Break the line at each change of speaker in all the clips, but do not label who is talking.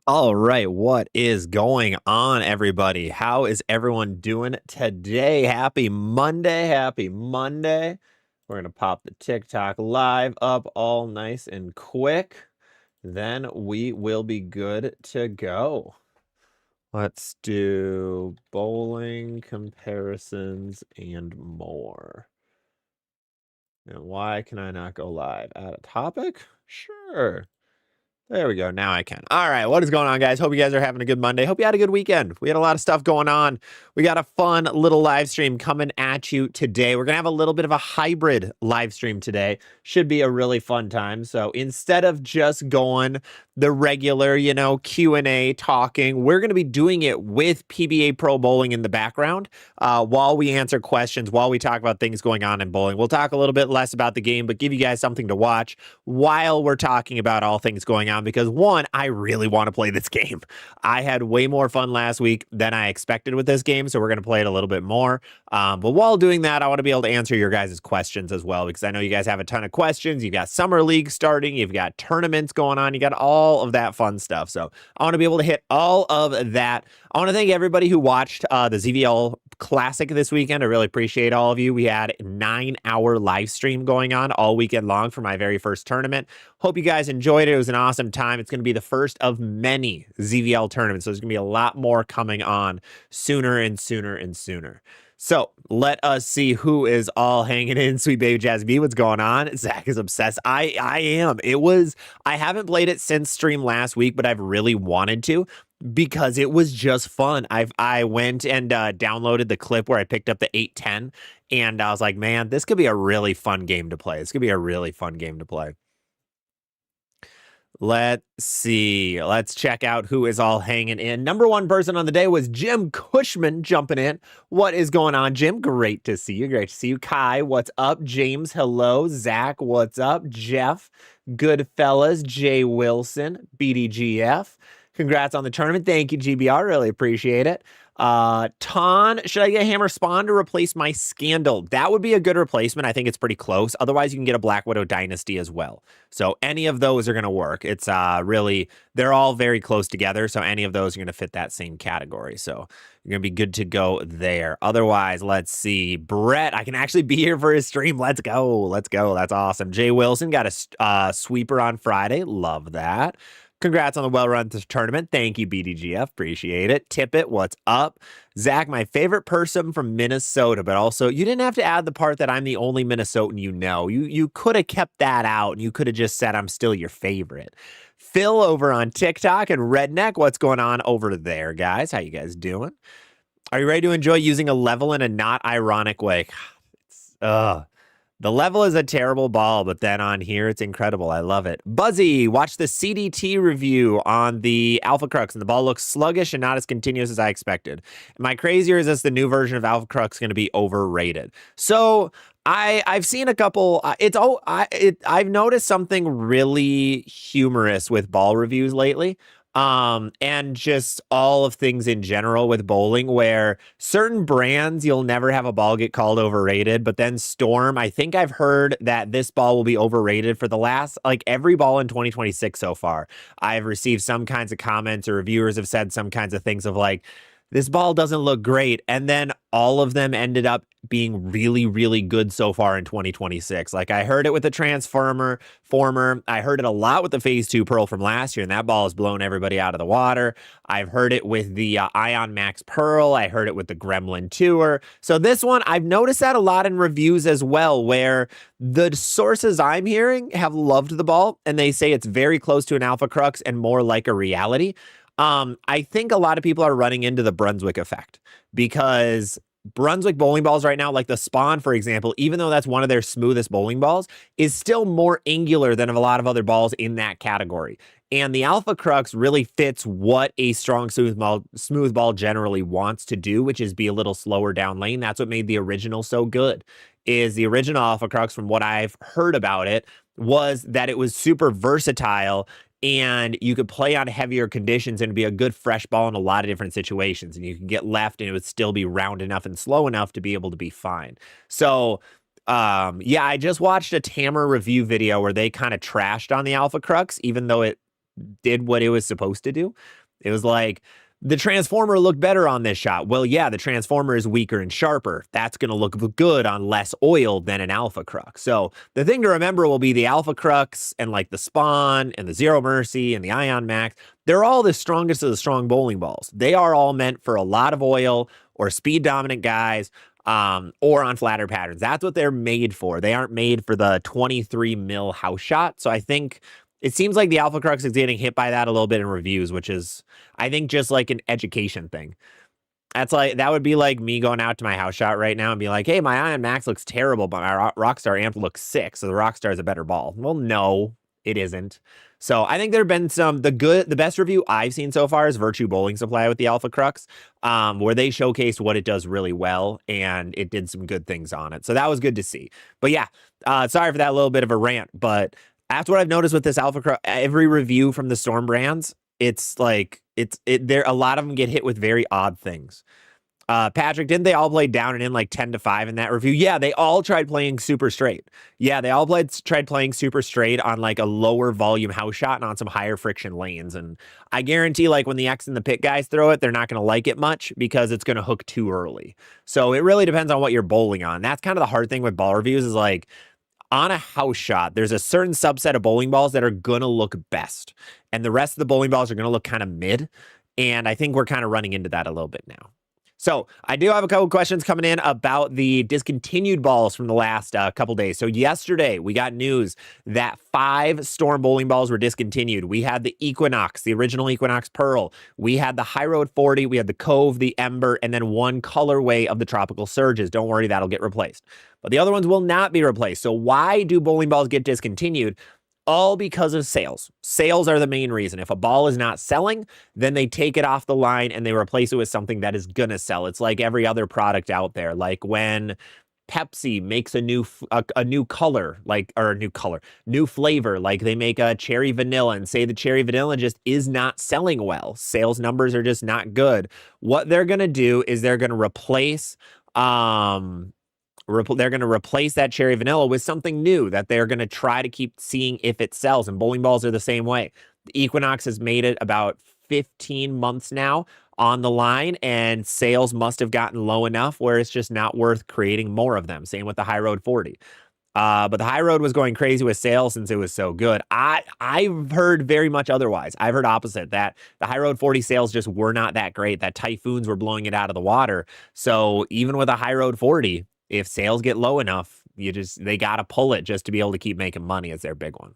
All right, what is going on, everybody? How is everyone doing today? Happy Monday. Happy Monday. We're going to pop the TikTok live up all nice and quick. Then we will be good to go. Let's do bowling comparisons and more. And why can I not go live? Add a topic? Sure. There we go. Now I can. All right. What is going on, guys? Hope you guys are having a good Monday. Hope you had a good weekend. We had a lot of stuff going on. We got a fun little live stream coming at you today. We're going to have a little bit of a hybrid live stream today. Should be a really fun time. So instead of just going the regular, Q&A talking, we're going to be doing it with PBA Pro Bowling in the background while we answer questions, while we talk about things going on in bowling. We'll talk a little bit less about the game, but give you guys something to watch while we're talking about all things going on. Because one, I really want to play this game. I had way more fun last week than I expected with this game, so we're going to play it a little bit more. But while doing that, I want to be able to answer your guys' questions as well, because I know you guys have a ton of questions. You've got Summer League starting, you've got tournaments going on, you got all of that fun stuff. So I want to be able to hit all of that. I want to thank everybody who watched the ZVL Classic this weekend. I really appreciate all of you. We had a 9-hour live stream going on all weekend long for my very first tournament. Hope you guys enjoyed it. It was an awesome time. It's going to be the first of many ZVL tournaments, so there's going to be a lot more coming on sooner and sooner and sooner. So let us see who is all hanging in. Sweet baby Jazzy B, what's going on? Zach is obsessed. I am. I haven't played it since stream last week, but I've really wanted to, because it was just fun. I went and downloaded the clip where I picked up the 810, and I was like, man, this could be a really fun game to play. This could be a really fun game to play. Let's see. Let's check out who is all hanging in. Number one person on the day was Jim Cushman jumping in. What is going on, Jim? Great to see you. Great to see you. Kai, what's up? James, hello. Zach, what's up? Jeff, Goodfellas, Jay Wilson, BDGF. Congrats on the tournament. Thank you, GBR. Really appreciate it. Ton, should I get Hammer Spawn to replace my Scandal? That would be a good replacement. I think it's pretty close. Otherwise, you can get a Black Widow Dynasty as well. So any of those are going to work. It's really, they're all very close together. So any of those are going to fit that same category. So you're going to be good to go there. Otherwise, let's see. Brett, I can actually be here for his stream. Let's go. Let's go. That's awesome. Jay Wilson got a sweeper on Friday. Love that. Congrats on the well-run tournament. Thank you, BDGF. Appreciate it. Tippett, what's up? Zach, my favorite person from Minnesota, but also you didn't have to add the part that I'm the only Minnesotan you know. You could have kept that out, and you could have just said I'm still your favorite. Phil over on TikTok and Redneck, what's going on over there, guys? How you guys doing? Are you ready to enjoy using a level in a not ironic way? The level is a terrible ball, but then on here, it's incredible. I love it. Buzzy, watch the CDT review on the Alpha Crux, and the ball looks sluggish and not as continuous as I expected. Am I crazy, or is this the new version of Alpha Crux going to be overrated? So I've seen a couple. I've noticed something really humorous with ball reviews lately. And just all of things in general with bowling, where certain brands, you'll never have a ball get called overrated, but then Storm, I think I've heard that this ball will be overrated for the last, like every ball in 2026 so far. I've received some kinds of comments, or reviewers have said some kinds of things of like, this ball doesn't look great. And then all of them ended up being really, really good so far in 2026. Like I heard it with the Transformer. I heard it a lot with the Phase 2 Pearl from last year, and that ball has blown everybody out of the water. I've heard it with the Ion Max Pearl. I heard it with the Gremlin Tour. So this one, I've noticed that a lot in reviews as well, where the sources I'm hearing have loved the ball, and they say it's very close to an Alpha Crux and more like a reality. I think a lot of people are running into the Brunswick effect, because Brunswick bowling balls right now, like the Spawn, for example, even though that's one of their smoothest bowling balls, is still more angular than a lot of other balls in that category. And the Alpha Crux really fits what a strong smooth ball generally wants to do, which is be a little slower down lane. That's what made the original so good. Is the original Alpha Crux, from what I've heard about it, was that it was super versatile, and you could play on heavier conditions and be a good fresh ball in a lot of different situations. And you can get left and it would still be round enough and slow enough to be able to be fine. So, yeah, I just watched a Tamer review video where they kind of trashed on the Alpha Crux, even though it did what it was supposed to do. It was like, the transformer looked better on this shot. Well, yeah, the transformer is weaker and sharper. That's going to look good on less oil than an alpha crux. So the thing to remember will be the alpha crux and like the spawn and the zero mercy and the ion max. They're all the strongest of the strong bowling balls. They are all meant for a lot of oil or speed dominant guys, or on flatter patterns. That's what they're made for. They aren't made for the 23 mil house shot. So I think it seems like the Alpha Crux is getting hit by that a little bit in reviews, which is, I think, just like an education thing. That would be like me going out to my house shot right now and be like, hey, my Ion Max looks terrible, but my Rockstar amp looks sick, so the Rockstar is a better ball. Well, no, it isn't. So I think there have been the best review I've seen so far is Virtue Bowling Supply with the Alpha Crux, where they showcased what it does really well, and it did some good things on it. So that was good to see. But yeah, sorry for that little bit of a rant, but that's what I've noticed with this Alpha Crux. Every review from the Storm brands, it's like, there a lot of them get hit with very odd things. Patrick, didn't they all play down and in like 10-5 in that review? Yeah, they all tried playing super straight. Yeah, they all tried playing super straight on like a lower volume house shot and on some higher friction lanes. And I guarantee like when the X and the pit guys throw it, they're not going to like it much because it's going to hook too early. So it really depends on what you're bowling on. That's kind of the hard thing with ball reviews is like, on a house shot, there's a certain subset of bowling balls that are going to look best. And the rest of the bowling balls are going to look kind of mid. And I think we're kind of running into that a little bit now. So I do have a couple questions coming in about the discontinued balls from the last couple days. So yesterday we got news that 5 Storm bowling balls were discontinued. We had the Equinox, the original Equinox Pearl. We had the High Road 40. We had the Cove, the Ember, and then 1 colorway of the Tropical Surges. Don't worry, that'll get replaced. But the other ones will not be replaced. So why do bowling balls get discontinued? All because of sales. Sales are the main reason. If a ball is not selling, then they take it off the line and they replace it with something that is going to sell. It's like every other product out there. Like when Pepsi makes a new color, new flavor, like they make a cherry vanilla and say the cherry vanilla just is not selling well. Sales numbers are just not good. What they're going to do is they're going to replace that cherry vanilla with something new that they're going to try to keep seeing if it sells. And bowling balls are the same way. The Equinox has made it about 15 months now on the line, and sales must have gotten low enough where it's just not worth creating more of them. Same with the High Road 40. But the High Road was going crazy with sales since it was so good. I've heard very much otherwise. I've heard opposite, that the High Road 40 sales just were not that great, that typhoons were blowing it out of the water. So even with a High Road 40, if sales get low enough, they got to pull it just to be able to keep making money as their big one.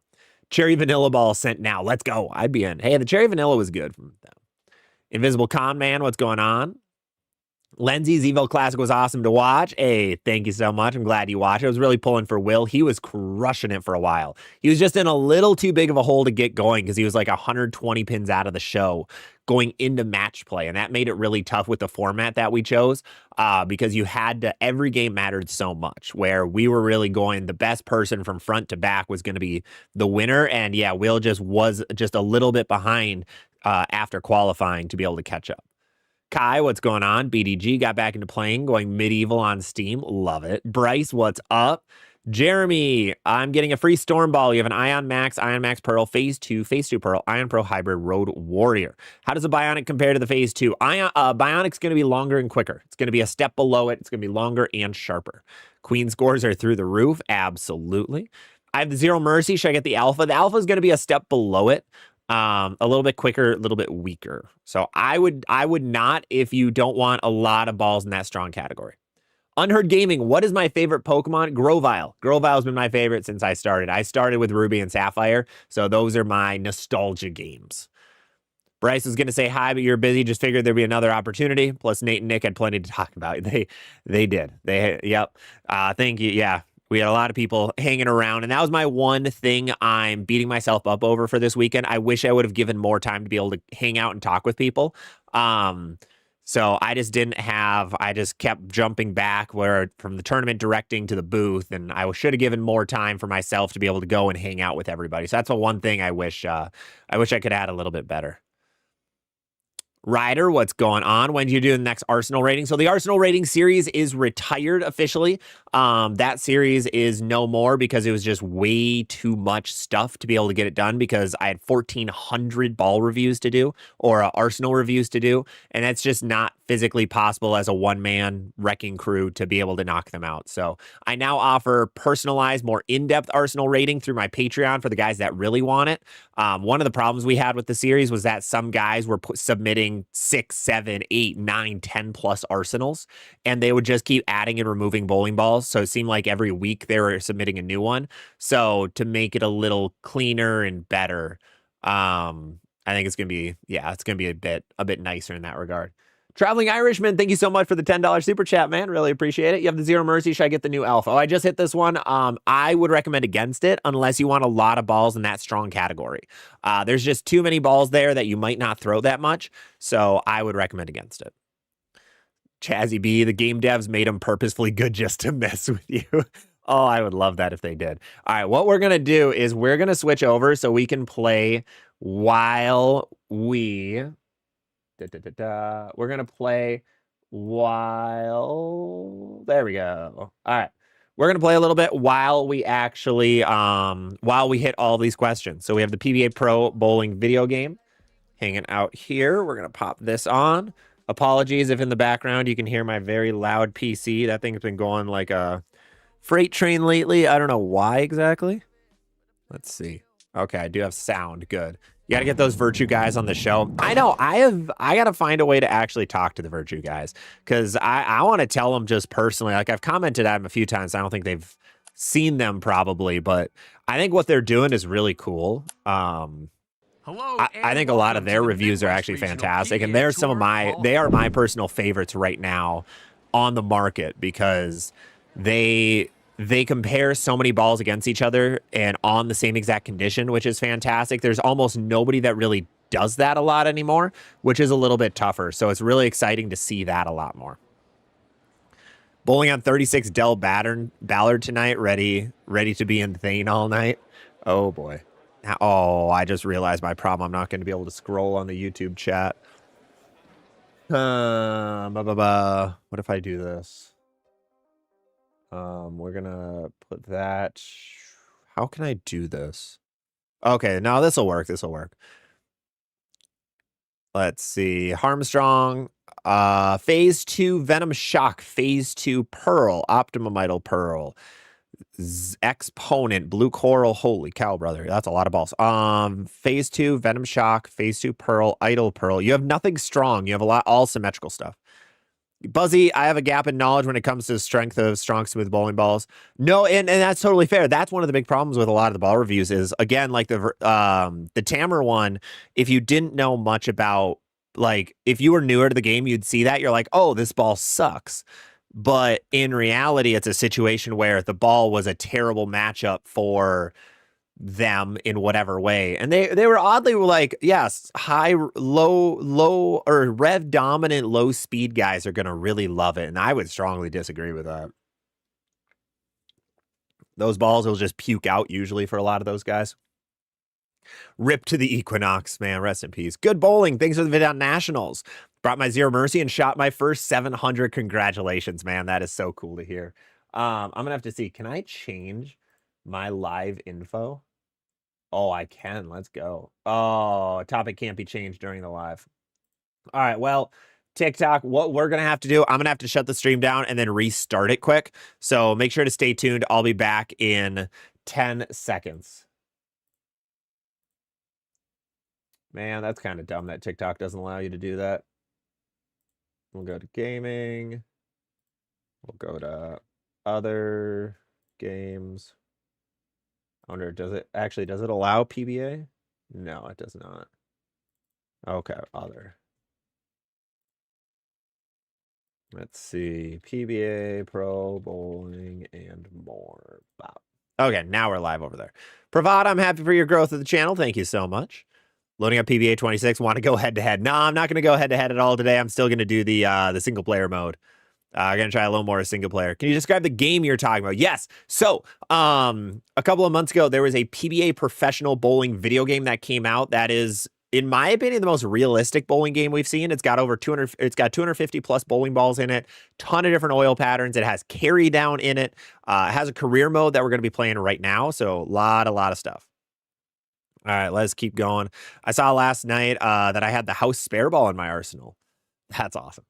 Cherry Vanilla ball sent now. Let's go. I'd be in. Hey, the Cherry Vanilla was good from them. Invisible Con Man, what's going on? Lenzy's Evo Classic was awesome to watch. Hey, thank you so much. I'm glad you watched. I was really pulling for Will. He was crushing it for a while. He was just in a little too big of a hole to get going because he was like 120 pins out of the show going into match play. And that made it really tough with the format that we chose because every game mattered so much, where we were really going, the best person from front to back was going to be the winner. And yeah, Will was just a little bit behind after qualifying to be able to catch up. Kai, what's going on? BDG got back into playing, going medieval on Steam. Love it. Bryce, what's up? Jeremy, I'm getting a free Storm ball. You have an Ion Max Pearl, Phase 2 Pearl, Ion Pro Hybrid Road Warrior. How does a Bionic compare to the Phase 2? Bionic's going to be longer and quicker. It's going to be a step below it. It's going to be longer and sharper. Queen scores are through the roof. Absolutely. I have the Zero Mercy. Should I get the Alpha? The Alpha is going to be a step below it. A little bit quicker, a little bit weaker. So I would not if you don't want a lot of balls in that strong category. Unheard Gaming, what is my favorite Pokemon? Grovyle. Grovyle's been my favorite since I started. I started with Ruby and Sapphire, so those are my nostalgia games. Bryce was going to say hi, but you're busy. Just figured there'd be another opportunity. Plus, Nate and Nick had plenty to talk about. They did. Yep. Thank you. Yeah. We had a lot of people hanging around, and that was my one thing I'm beating myself up over for this weekend. I wish I would have given more time to be able to hang out and talk with people. So I just kept jumping back from the tournament directing to the booth, and I should have given more time for myself to be able to go and hang out with everybody. So that's the one thing I wish I could add a little bit better. Ryder, what's going on? When do you do the next Arsenal rating? So the Arsenal rating series is retired officially. That series is no more because it was just way too much stuff to be able to get it done because I had 1,400 ball reviews to do or Arsenal reviews to do. And that's just not physically possible as a one-man wrecking crew to be able to knock them out. So I now offer personalized, more in-depth Arsenal rating through my Patreon for the guys that really want it. One of the problems we had with the series was that some guys were submitting 6, 7, 8, 9, 10 plus Arsenals, and they would just keep adding and removing bowling balls. So it seemed like every week they were submitting a new one. So to make it a little cleaner and better, I think it's gonna be, it's gonna be a bit nicer in that regard. Traveling Irishman, thank you so much for the $10 super chat, man. Really appreciate it. You have the Zero Mercy. Should I get the new Alpha? Oh, I just hit this one. I would recommend against it unless you want a lot of balls in that strong category. There's just too many balls there that you might not throw that much, so I would recommend against it. Chazzy B, the game devs made them purposefully good just to mess with you. Oh, I would love that if they did. All right, what we're going to do is we're going to switch over so we can play while we... We're going to play while... There we go. All right. We're going to play a little bit while we actually, while we hit all these questions. So we have the PBA Pro Bowling video game hanging out here. We're going to pop this on. Apologies if in the background you can hear my very loud PC. That thing's been going like a freight train lately. I don't know why exactly. Let's see. Okay, I do have sound. Good. You got to get those Virtue guys on the show. I know. I got to find a way to actually talk to the Virtue guys because I want to tell them just personally. Like I've commented at them a few times. I don't think they've seen them probably, but I think what they're doing is really cool. Hello. I think a lot of their reviews are actually fantastic, and they're they are my personal favorites right now on the market because they compare so many balls against each other and on the same exact condition, which is fantastic. There's almost nobody that really does that a lot anymore, which is a little bit tougher. So it's really exciting to see that a lot more. Bowling on 36 Dell Ballard tonight, ready to be in Thane all night. Oh boy. Oh, I just realized my problem. I'm not going to be able to scroll on the YouTube chat. What if I do this? We're gonna put that. How can I do this? Okay, no, this will work. This will work. Let's see. Harmstrong, Phase 2 Venom Shock, Phase 2 Pearl, Optimum Idol Pearl, Exponent, Blue Coral. Holy cow, brother. That's a lot of balls. Phase 2 Venom Shock, Phase 2 Pearl, Idol Pearl. You have nothing strong. You have a lot all symmetrical stuff. Buzzy, I have a gap in knowledge when it comes to the strength of strong, smooth bowling balls. No, and that's totally fair. That's one of the big problems with a lot of the ball reviews is, again, like the Tamer one, if you didn't know much about, like, if you were newer to the game, you'd see that. You're like, oh, this ball sucks. But in reality, it's a situation where the ball was a terrible matchup for them in whatever way, and they were oddly like, yes, low or rev dominant low speed guys are gonna really love it, and I would strongly disagree with that. Those balls will just puke out usually for a lot of those guys. Rip to the Equinox, man. Rest in peace. Good bowling. Thanks for the vid on Nationals. Brought my Zero Mercy and shot my first 700. Congratulations, man. That is so cool to hear. I'm gonna have to see. Can I change my live info? Oh, I can. Let's go. Oh, topic can't be changed during the live. All right. Well, TikTok, what we're going to have to do, I'm going to have to shut the stream down and then restart it quick. So make sure to stay tuned. I'll be back in 10 seconds. Man, that's kind of dumb that TikTok doesn't allow you to do that. We'll go to gaming. We'll go to other games. I wonder, does it allow PBA? No, it does not. Okay, other. Let's see. PBA, Pro, Bowling, and more. Wow. Okay, now we're live over there. Pravad, I'm happy for your growth of the channel. Thank you so much. Loading up PBA 26. Want to go head-to-head? No, I'm not going to go head-to-head at all today. I'm still going to do the single-player mode. I'm going to try a little more single player. Can you describe the game you're talking about? Yes. So, a couple of months ago, there was a PBA professional bowling video game that came out that is in my opinion, the most realistic bowling game we've seen. It's got over 200. It's got 250 plus bowling balls in it. Ton of different oil patterns. It has carry down in it. It has a career mode that we're going to be playing right now. So a lot of stuff. All right, let's keep going. I saw last night that I had the house spare ball in my arsenal. That's awesome.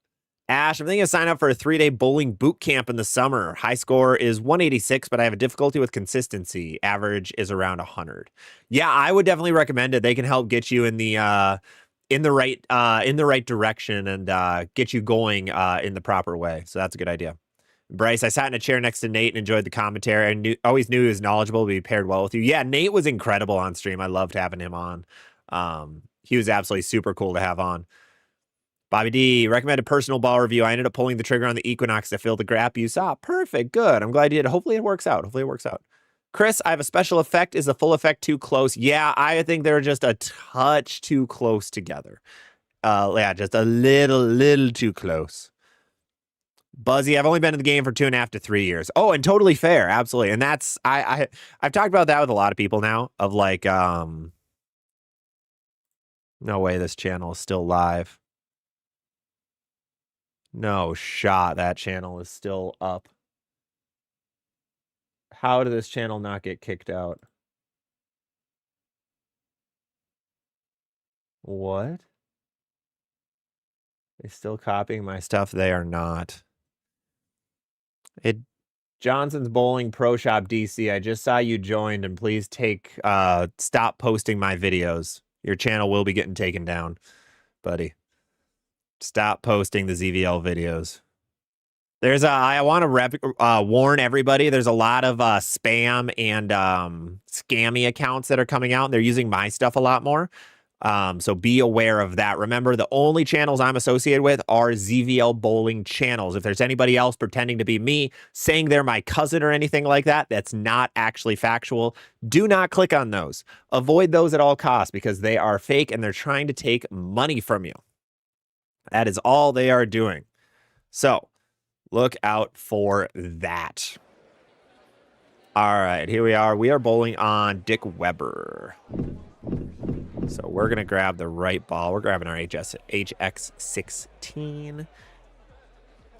Ash, I'm thinking of signing up for a 3-day bowling boot camp in the summer. High score is 186, but I have a difficulty with consistency. Average is around 100. Yeah, I would definitely recommend it. They can help get you in the right direction and get you going in the proper way. So that's a good idea. Bryce, I sat in a chair next to Nate and enjoyed the commentary. I always knew he was knowledgeable, but he paired well with you. Yeah, Nate was incredible on stream. I loved having him on. He was absolutely super cool to have on. Bobby D, recommended personal ball review. I ended up pulling the trigger on the Equinox to fill the gap you saw. Perfect. Good. I'm glad you did. Hopefully it works out. Chris, I have a special effect. Is the full effect too close? Yeah, I think they're just a touch too close together. Yeah, just a little too close. Buzzy, I've only been in the game for 2.5 to 3 years. Oh, and totally fair. Absolutely. And that's, I've talked about that with a lot of people now of like, no way this channel is still live. No shot that channel is still up. How did this channel not get kicked out? What? They're still copying my stuff? They are not. Johnson's Bowling Pro Shop DC. I just saw you joined, and please stop posting my videos. Your channel will be getting taken down, buddy. Stop posting the ZVL videos. I want to warn everybody. There's a lot of spam and scammy accounts that are coming out, and they're using my stuff a lot more. So be aware of that. Remember, the only channels I'm associated with are ZVL bowling channels. If there's anybody else pretending to be me, saying they're my cousin or anything like that, that's not actually factual. Do not click on those. Avoid those at all costs because they are fake and they're trying to take money from you. That is all they are doing. So look out for that. All right, here we are. We are bowling on Dick Weber. So we're going to grab the right ball. We're grabbing our HX16.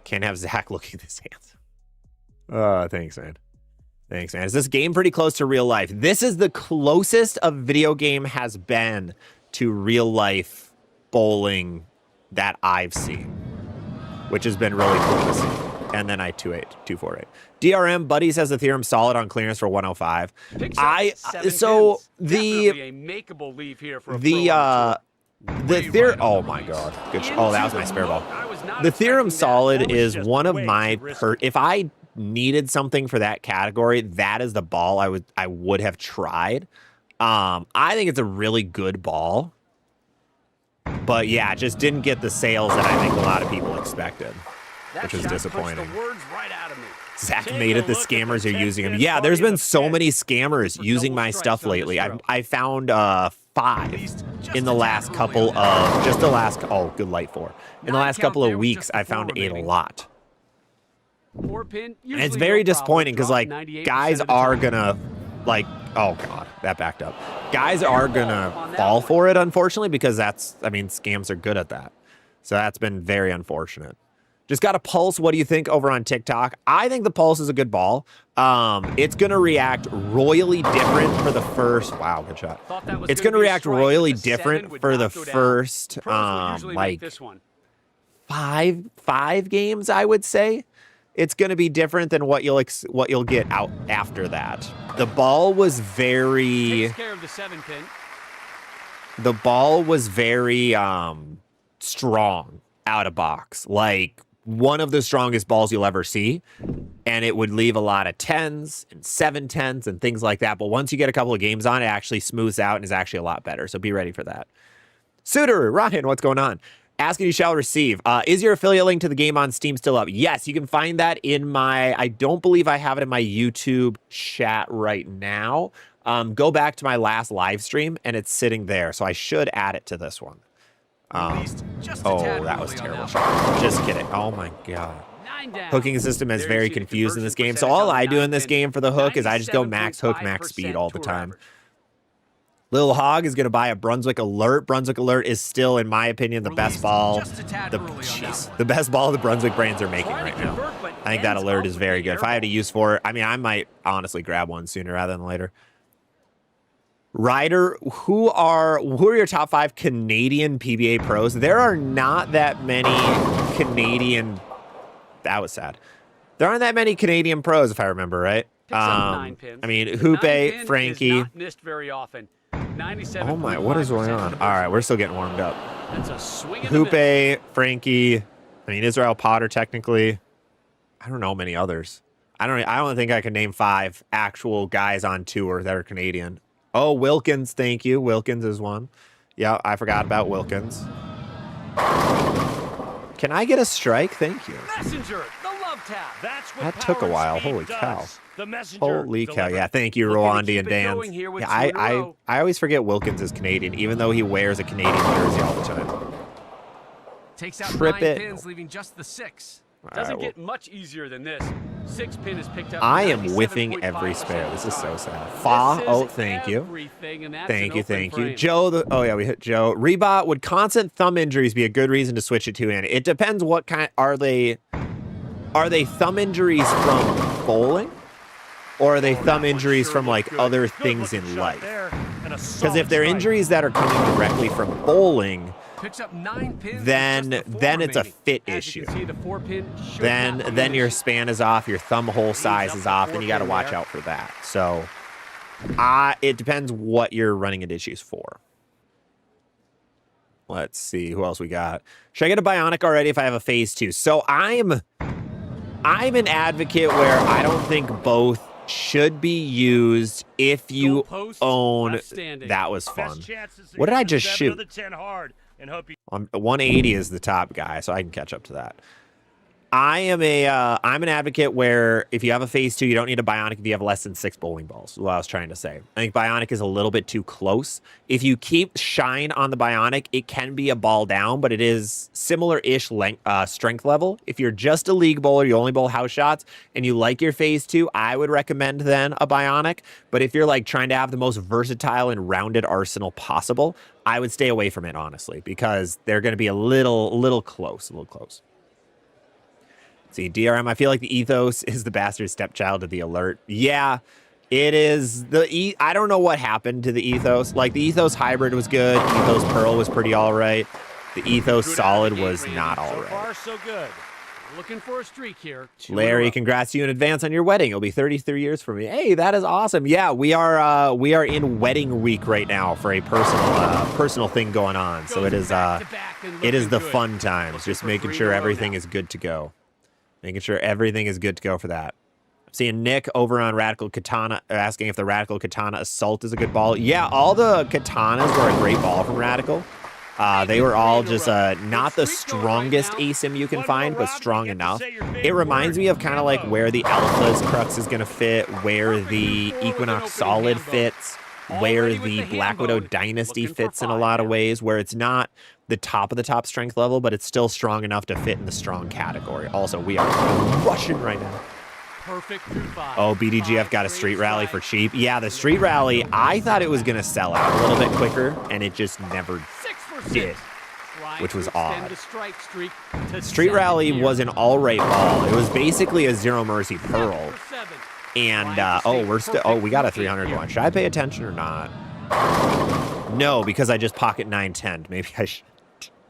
Can't have Zach looking this handsome. Thanks, man. Thanks, man. Is this game pretty close to real life? This is the closest a video game has been to real life bowling that I've seen, which has been really cool to see. And then I 248. DRM Buddy says the theorem solid on clearance for 105. So the theorem, oh my god, good. Oh, that was my spare ball. The theorem solid is one of my if I needed something for that category, that is the ball I would have tried. I think it's a really good ball. But yeah, it just didn't get the sales that I think a lot of people expected, which is disappointing. Zach made it. The scammers are using him. Yeah, there's been so many scammers using my stuff lately. I found 5 in the last couple of oh, good light 4. In the last couple of weeks, I found a lot. And it's very disappointing because like guys are gonna like, oh god, that backed up. Guys are gonna fall for it, unfortunately, because scams are good at that. So that's been very unfortunate. Just got a Pulse. What do you think over on TikTok? I think the Pulse is a good ball. It's going to react royally different for the first... Wow, good shot. It's going to react royally different for the first, like, 5 games, I would say. It's going to be different than what you'll get out after that. The ball was very... The ball was very strong out of box. Like, one of the strongest balls you'll ever see, and it would leave a lot of 10s and 7-10s and things like that. But once you get a couple of games on, it actually smooths out and is actually a lot better. So be ready for that. Suter, Ryan, what's going on? Ask and you shall receive. Is your affiliate link to the game on Steam still up? Yes, you can find that in my, I don't believe I have it in my YouTube chat right now. Go back to my last live stream and it's sitting there. So I should add it to this one. Oh, that was terrible shot. Just kidding. Oh my god. Hooking system is very confused in this game. So all I do in this game for the hook is I just go max hook, max speed all the time. Lil Hog is going to buy a Brunswick Alert. Brunswick Alert is still, in my opinion, the best ball. The best ball the Brunswick brands are making right now. I think that Alert is very good. If I had to use for it, I mean, I might honestly grab one sooner rather than later. Ryder, who are your top 5 Canadian PBA pros? There are not that many Canadian. That was sad. There aren't that many Canadian pros, if I remember right. I mean, Hoope, Frankie.
Missed very often.
Oh my, what is going on? All right, we're still getting warmed up. Hoope, Frankie. I mean, Israel Potter technically. I don't know many others. I don't think I can name 5 actual guys on tour that are Canadian. Oh, Wilkins, thank you. Wilkins is one. Yeah, I forgot about Wilkins. Can I get a strike? Thank you.
Messenger, the love tap.
That took a while. Holy cow. Holy cow. Yeah, thank you, Rwandi and Dan. Yeah, I always forget Wilkins is Canadian, even though he wears a Canadian jersey all the time.
Takes out 9 pins, leaving just the 6. Doesn't get much easier than this. 6 pin is picked up.
I am whiffing every spare. This is so sad. Fa, oh, thank you. Thank you. Joe, oh yeah, we hit Joe. Rebot, would constant thumb injuries be a good reason to switch it to in? It depends what kind. Are they thumb injuries from bowling? Or are they thumb injuries from like other things in life? Because if they're injuries that are coming directly from bowling, then it's a fit issue. Then your span is off, your thumb hole size is off, then you got to watch out for that. So it depends what you're running into issues for. Let's see who else we got. Should I get a bionic already if I have a phase 2? So I'm an advocate where I don't think both should be used if you own. That was fun. What did I just shoot? 180 is the top guy, so I can catch up to that. I'm an advocate where if you have a phase 2, you don't need a bionic if you have less than 6 bowling balls, is what I was trying to say. I think bionic is a little bit too close. If you keep shine on the bionic, it can be a ball down, but it is similar-ish strength level. If you're just a league bowler, you only bowl house shots, and you like your phase 2, I would recommend then a bionic. But if you're like trying to have the most versatile and rounded arsenal possible, I would stay away from it, honestly, because they're going to be a little close. See, DRM, I feel like the Ethos is the bastard stepchild of the Alert. Yeah, it is. I don't know what happened to the Ethos. Like, the Ethos Hybrid was good. Ethos Pearl was pretty all right. The Ethos Solid was not all right. So far, so good.
Looking for a streak here.
Larry, congrats to you in advance on your wedding. It'll be 33 years for me. Hey, that is awesome. Yeah, we are in wedding week right now for a personal thing going on. So it is the fun times. Just making sure everything is good to go. Making sure everything is good to go for that. I'm seeing Nick over on Radical Katana asking if the Radical Katana Assault is a good ball. Yeah, all the Katanas were a great ball from Radical. They were all just not the strongest ASIM you can find, but strong enough. It reminds me of kind of like where the Alpha's Crux is going to fit, where the Equinox Solid fits, where the Black Widow Dynasty fits in a lot of ways, where it's not the top of the top strength level, but it's still strong enough to fit in the strong category. Also, we are rushing right now. Oh, BDGF got a street rally for cheap. Yeah, the street rally, I thought it was going to sell out a little bit quicker, and it just never did, which was odd. Street rally was an all right ball. It was basically a Zero Mercy Pearl. And, we got a 300 one. Should I pay attention or not? No, because I just pocket 910. Maybe I should.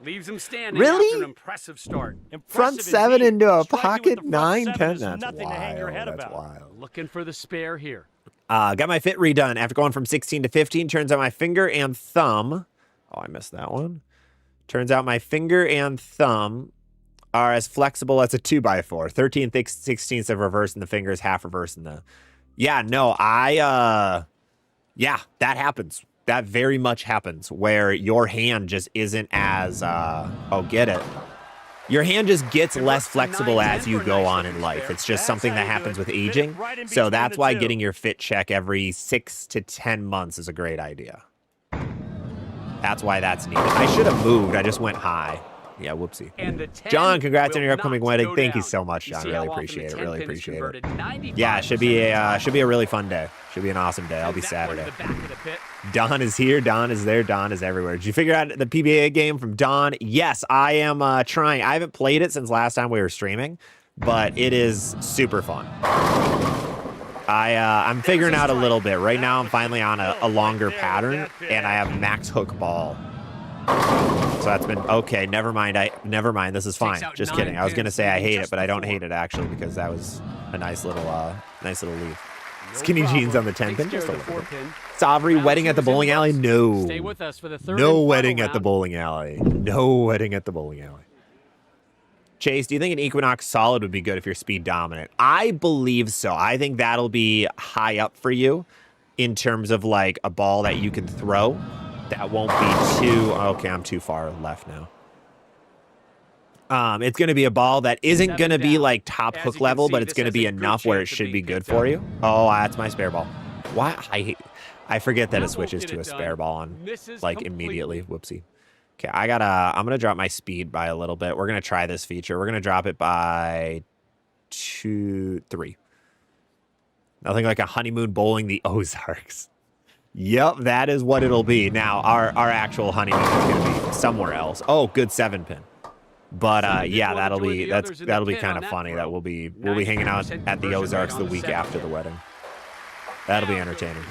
Leaves him standing
really?
After an impressive start.
Front 7 into a pocket 910. That's wild. That's wild.
Looking for the spare here.
Got my fit redone after going from 16 to 15. Turns out my finger and thumb. Oh, I missed that one. Turns out my finger and thumb are as flexible as a 2x4. 13/16 of reverse in the fingers, half reverse in the. Yeah, no, yeah, that happens. That very much happens where your hand just isn't as, get it. Your hand just gets less flexible as you go on in life. It's just something that happens with aging. So that's why getting your fit check every 6 to 10 months is a great idea. That's why that's needed. I should have moved. I just went high. Yeah, whoopsie. John, congrats on your upcoming wedding. Thank you so much, John. Really appreciate it. Really appreciate it. Yeah, it should be a really fun day. Should be an awesome day. I'll be Saturday. Don is here. Don is there. Don is everywhere. Did you figure out the PBA game from Don? Yes, I am trying. I haven't played it since last time we were streaming, but it is super fun. I'm figuring out a little bit. Right now, I'm finally on a longer pattern, and I have max hook ball. So that's been okay. Never mind. Never mind. This is fine. Just kidding. I was gonna say I hate it, but I don't hate it actually because that was a nice little lead. Skinny jeans on the 10 pin. Just a little bit. Savri, wedding at the bowling alley? No.
Stay with us for the third
no wedding at the bowling alley. No wedding at the bowling alley. Chase, do you think an Equinox solid would be good if you're speed dominant? I believe so. I think that'll be high up for you in terms of like a ball that you can throw. That won't be too... Okay, I'm too far left now. It's going to be a ball that isn't going to be like top hook level, but it's going to be enough where it should be good for you. Oh, that's my spare ball. Why? I forget that it switches to a spare ball on like immediately. Whoopsie. Okay, I'm going to drop my speed by a little bit. We're going to try this feature. We're going to drop it by 2, 3. Nothing like a honeymoon bowling the Ozarks. Yep, that is what it'll be. Now, our actual honeymoon is going to be somewhere else. Oh, good 7 pin. But yeah, that'll be kind of funny. That we'll be hanging out at the Ozarks the week after the wedding. That'll be entertaining.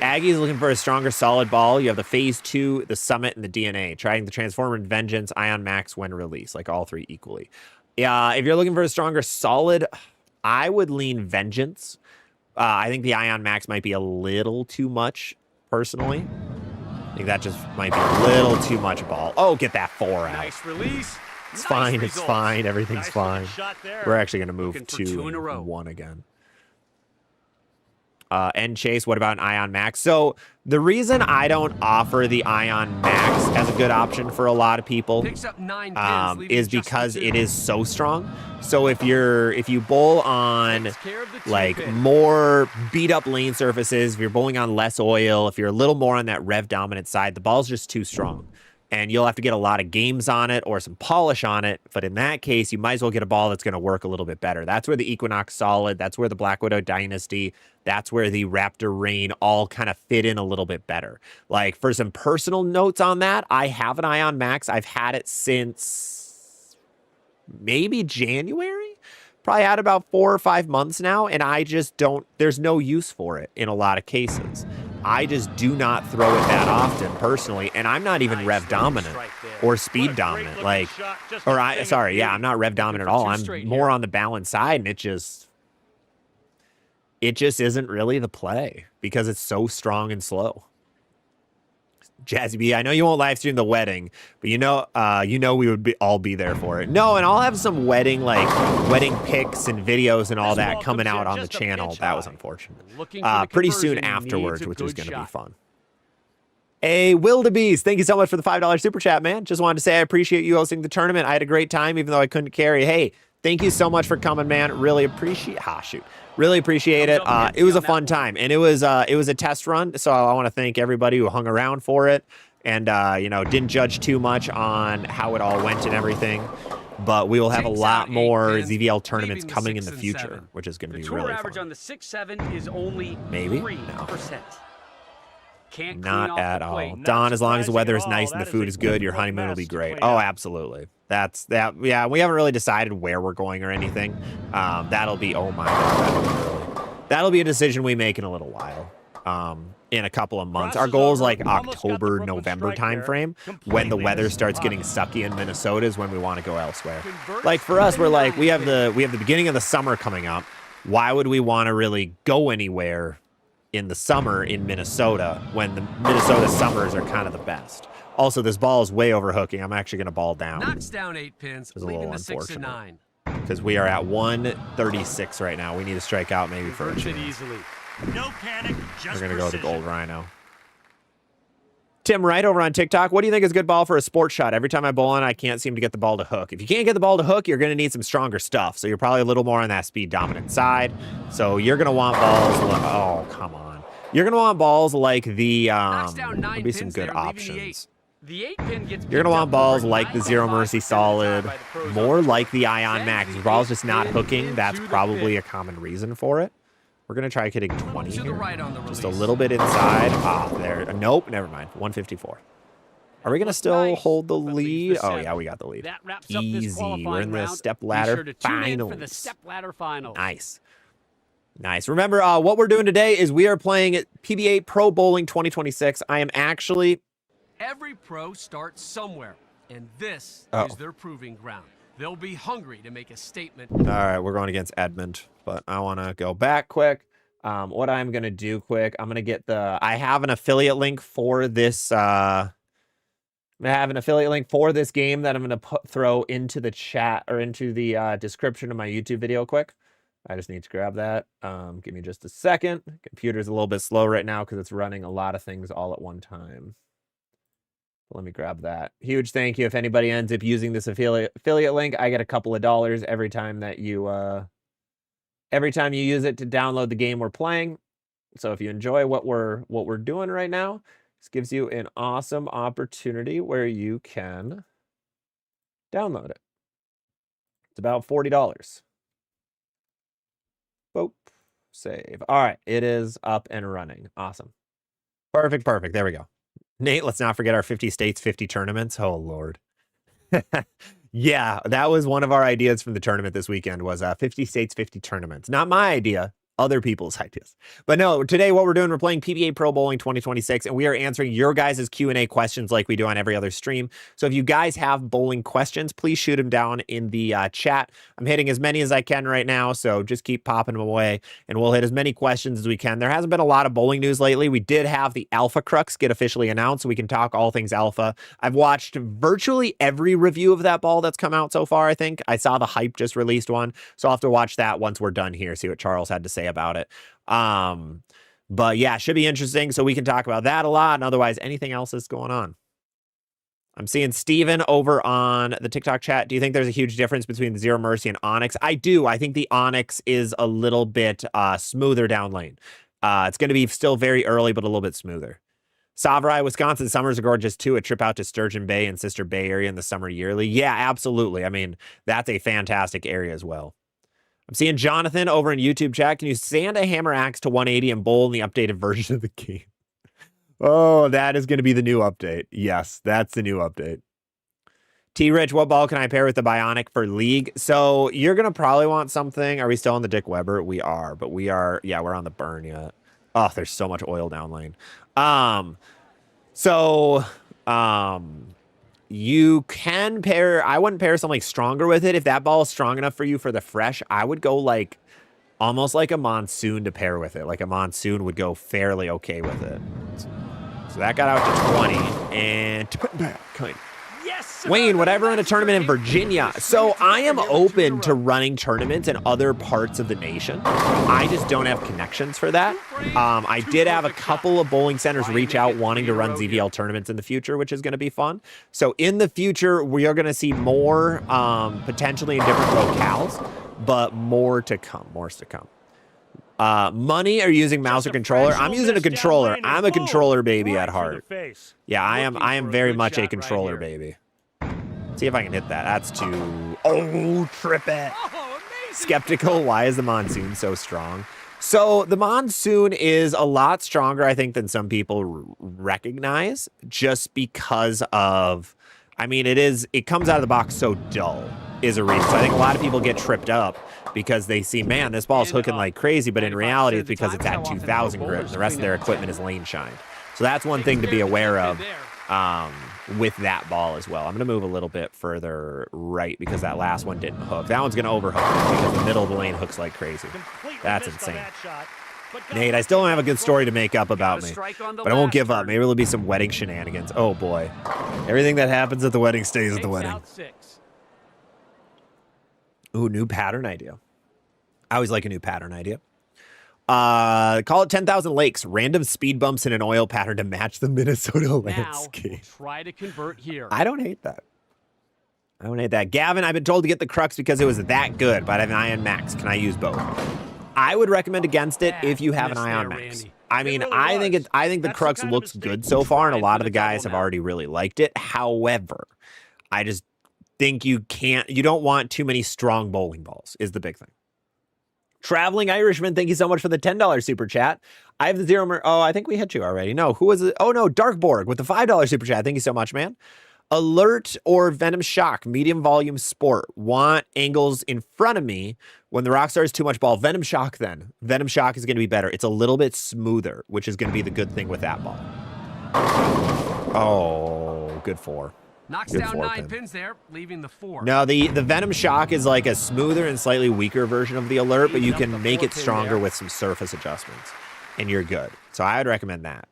Aggie's looking for a stronger solid ball. You have the Phase 2, the Summit, and the DNA. Trying the Transformer and Vengeance, Ion Max when released, like all 3 equally. If you're looking for a stronger solid, I would lean Vengeance. I think the Ion Max might be a little too much, personally. I think that just might be a little too much ball. Oh, get that 4 out.
Nice release.
It's fine. It's fine. Everything's fine. We're actually going to move 2 and 1 again. End Chase, what about an Ion Max? So the reason I don't offer the Ion Max as a good option for a lot of people is because it is so strong. So if you bowl on like more beat up lane surfaces, if you're bowling on less oil, if you're a little more on that rev dominant side, the ball's just too strong. And you'll have to get a lot of games on it or some polish on it. But in that case, you might as well get a ball that's going to work a little bit better. That's where the Equinox Solid, that's where the Black Widow Dynasty, that's where the Raptor Rain all kind of fit in a little bit better. Like, for some personal notes on that, I have an Ion Max. I've had it since maybe January. Probably had about 4 or 5 months now. And I just don't, there's no use for it in a lot of cases. I just do not throw it that often personally, and I'm not even rev dominant or speed dominant. Like, I'm not rev dominant at all. I'm more on the balance side, and it just isn't really the play because it's so strong and slow. Jazzy B, I know you won't live stream the wedding, but you know we would all be there for it. No, and I'll have some wedding pics and videos and all that coming out on the channel. That was unfortunate. Pretty soon afterwards, which is going to be fun. Hey, Wildebeest, thank you so much for the $5 super chat, man. Just wanted to say I appreciate you hosting the tournament. I had a great time, even though I couldn't carry. Hey, thank you so much for coming, man. Really appreciate. Really appreciate it. It was a fun time, and it was a test run. So I want to thank everybody who hung around for it, and didn't judge too much on how it all went and everything. But we will have a lot more ZVL tournaments coming in the future, which is going to be really fun. The tour average on the 6-7 is only 3%. Not at all. Don, as long as the weather is nice and the food is good, your honeymoon will be great. Oh, absolutely. That's that. Yeah, we haven't really decided where we're going or anything. That'll be, oh my God, that'll be a decision we make in a little while. In a couple of months. Our goal is like October, November timeframe. When the weather starts getting sucky in Minnesota is when we want to go elsewhere. Like for us, we're like, we have the beginning of the summer coming up. Why would we want to really go anywhere in the summer in Minnesota when the Minnesota summers are kind of the best? Also, this ball is way overhooking. I'm actually going to ball down.
Knocks down 8 pins, leaving the 6 and 9.
Because we are at 136 right now. We need to strike out maybe for a chance.
Easily.
No panic, just
We're going to go with the Gold Rhino. Tim Wright over on TikTok. What do you think is a good ball for a sports shot? Every time I bowl on, I can't seem to get the ball to hook. If you can't get the ball to hook, you're going to need some stronger stuff. So you're probably a little more on that speed dominant side. So you're going to want balls. Oh, come on. You're going to want balls like the, there'll be some good options.
The 8-pin gets
You're going to want balls like the Zero Mercy Solid, more like the Ion Max. The ball's just not hooking. That's probably a common reason for it. We're going to try hitting 20
To the
here.
right on the
Just a
release.
little bit inside. Ah, there. Nope, never mind. 154. Are we going to still hold the lead? Oh, yeah, we got the lead.
That wraps up this
Easy. We're
qualifying
in the
round.
step
Be
ladder
sure to tune in for the
finals.
step ladder finals.
Nice. Nice. Remember, what we're doing today is we are playing at PBA Pro Bowling 2026. I am actually...
Every pro starts somewhere, and this is their proving ground. They'll be hungry to make a statement.
All right, we're going against Edmund, but I want to go back quick. What I'm going to do quick, I'm going to get the... I have an affiliate link for this... I have an affiliate link for this game that I'm going to throw into the chat or into the description of my YouTube video quick. I just need to grab that. Give me just a second. Computer's a little bit slow right now because it's running a lot of things all at one time. Let me grab that. Huge thank you. If anybody ends up using this affiliate link, I get a couple of dollars every time that you use it to download the game we're playing. So if you enjoy what we're doing right now, this gives you an awesome opportunity where you can download it. It's about $40. Boop. Save. All right. It is up and running. Awesome. Perfect. Perfect. There we go. Nate, let's not forget our 50 states, 50 tournaments. Oh, Lord. Yeah, that was one of our ideas from the tournament this weekend was 50 states, 50 tournaments. Not my idea. Other people's ideas. But no, today what we're doing, we're playing PBA Pro Bowling 2026, and we are answering your guys' Q&A questions like we do on every other stream. So if you guys have bowling questions, please shoot them down in the chat. I'm hitting as many as I can right now, so just keep popping them away, and we'll hit as many questions as we can. There hasn't been a lot of bowling news lately. We did have the Alpha Crux get officially announced, so we can talk all things Alpha. I've watched virtually every review of that ball that's come out so far, I think. I saw the Hype just released one, so I'll have to watch that once we're done here, see what Charles had to say about it. But yeah, should be interesting. So we can talk about that a lot. And otherwise, anything else that's going on. I'm seeing Steven over on the TikTok chat. Do you think there's a huge difference between the Zero Mercy and Onyx? I do. I think the Onyx is a little bit smoother down lane. It's going to be still very early, but a little bit smoother. Savrai, Wisconsin summers are gorgeous too. A trip out to Sturgeon Bay and Sister Bay area in the summer yearly. Yeah, absolutely. I mean, that's a fantastic area as well. I'm seeing Jonathan over in YouTube chat. Can you sand a hammer axe to 180 and bowl in the updated version of the game? Oh, that is going to be the new update. Yes, that's the new update. T-Rich, what ball can I pair with the Bionic for League? So you're going to probably want something. Are we still on the Dick Weber? We are, but we are, yeah, we're on the burn yet. Oh, there's so much oil down lane. You can pair, I wouldn't pair something stronger with it. If that ball is strong enough for you for the fresh, I would go like almost like a Monsoon to pair with it. Like a Monsoon would go fairly okay with it. So that got out to 20 and kind.
Yes,
Wayne, whatever in a tournament in Virginia. So I am open to running tournaments in other parts of the nation. I just don't have connections for that. I did have a couple of bowling centers reach out wanting to run ZVL tournaments in the future, which is going to be fun. So in the future, we are going to see more potentially in different locales, but more to come. More's to come. Money or using mouse or controller? I'm using a controller. I'm a controller baby at heart. Yeah, I am very much a controller baby. See if I can hit that. That's too... Oh, trip it. Skeptical. Why is the Monsoon so strong? So the Monsoon is a lot stronger, I think, than some people recognize, just because of... I mean, it comes out of the box so dull is a reason. So I think a lot of people get tripped up because they see, man, this ball's hooking like crazy, but in reality, it's because it's at 2,000 grip. And the rest of their equipment is lane shined. So that's one thing to be aware of with that ball as well. I'm going to move a little bit further right because that last one didn't hook. That one's going to overhook because the middle of the lane hooks like crazy. That's insane. Nate, I still don't have a good story to make up about me, but I won't give up. Maybe there'll be some wedding shenanigans. Oh, boy. Everything that happens at the wedding stays at the wedding. Ooh, new pattern idea. I always like a new pattern idea. Call it 10,000 Lakes. Random speed bumps in an oil pattern to match the Minnesota landscape.
We'll try to convert here.
I don't hate that. I don't hate that. Gavin, I've been told to get the Crux because it was that good, but I have an Ion Max. Can I use both? I would recommend against it if you have an Ion Max. I mean, I think the Crux looks good so far, and a lot of the guys have already really liked it. However, I just think you don't want too many strong bowling balls is the big thing. Traveling Irishman, thank you so much for the $10 super chat. I have the zero. Oh, I think we hit you already. No, who was it? Oh, no, Darkborg with the $5 super chat. Thank you so much, man. Alert or Venom Shock, medium volume sport. Want angles in front of me when the Rockstar is too much ball. Venom Shock then. Venom Shock is going to be better. It's a little bit smoother, which is going to be the good thing with that ball. Oh, good 4.
Knocks down 9 pins there, leaving the 4.
No, the Venom Shock is like a smoother and slightly weaker version of the Alert, but you can make it stronger with some surface adjustments, and you're good. So I would recommend that.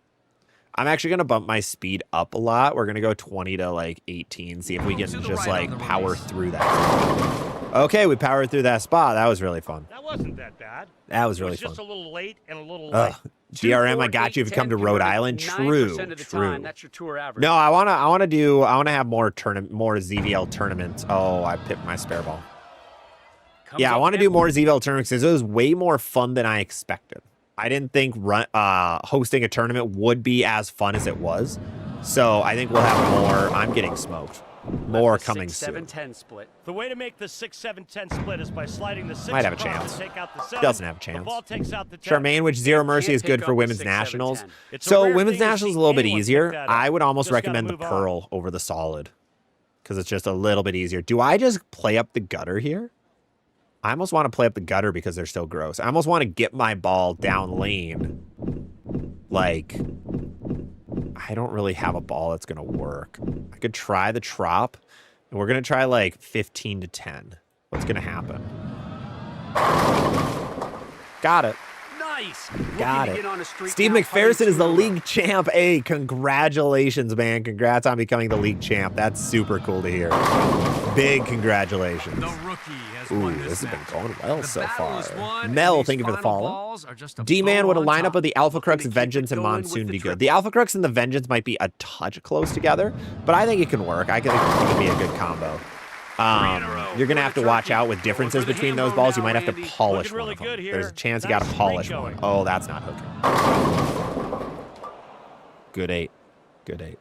I'm actually going to bump my speed up a lot. We're going to go 20 to like 18, see if we can just like power through that. Okay, we powered through that spot. That was really fun.
That wasn't that bad.
That was really
fun. Just a little late and a little
light. DRM, I got you if you come to Rhode Island. True.
That's your tour average.
No, I want to have more ZVL tournaments. Oh, I picked my spare ball. Yeah, I want to do more ZVL tournaments because it was way more fun than I expected. I didn't think hosting a tournament would be as fun as it was. So I think we'll have more. I'm getting smoked. More coming soon.
6-7-10 split.
The way to make the 6-7-10 split is by sliding the 6
might have a chance.
Take out the 7.
Doesn't have a chance.
The ball takes out the 10.
Charmaine, which Zero Mercy is good for women's nationals. So women's nationals is a little bit easier. I would almost recommend the Pearl over the Solid because it's just a little bit easier. Do I just play up the gutter here? I almost want to play up the gutter because they're so gross. I almost want to get my ball down lane. Like, I don't really have a ball that's going to work. I could try the Trop, and we're going to try like 15 to 10. What's going to happen? Got it.
Nice.
Got it. Steve McPherson is the league champ. Hey, congratulations, man. Congrats on becoming the league champ. That's super cool to hear. Big congratulations.
The rookie has
won this has been going well so far. Mel, thank you for the follow. D-Man, would a lineup of the Alpha Crux, Vengeance, and Monsoon be good? The Alpha Crux and the Vengeance might be a touch close together, but I think it can work. I think it could be a good combo. You're going to have to watch out with differences between those balls. You might have to polish one of them. There's a chance you got to polish one. Oh, that's not hooking. Good 8. Good 8.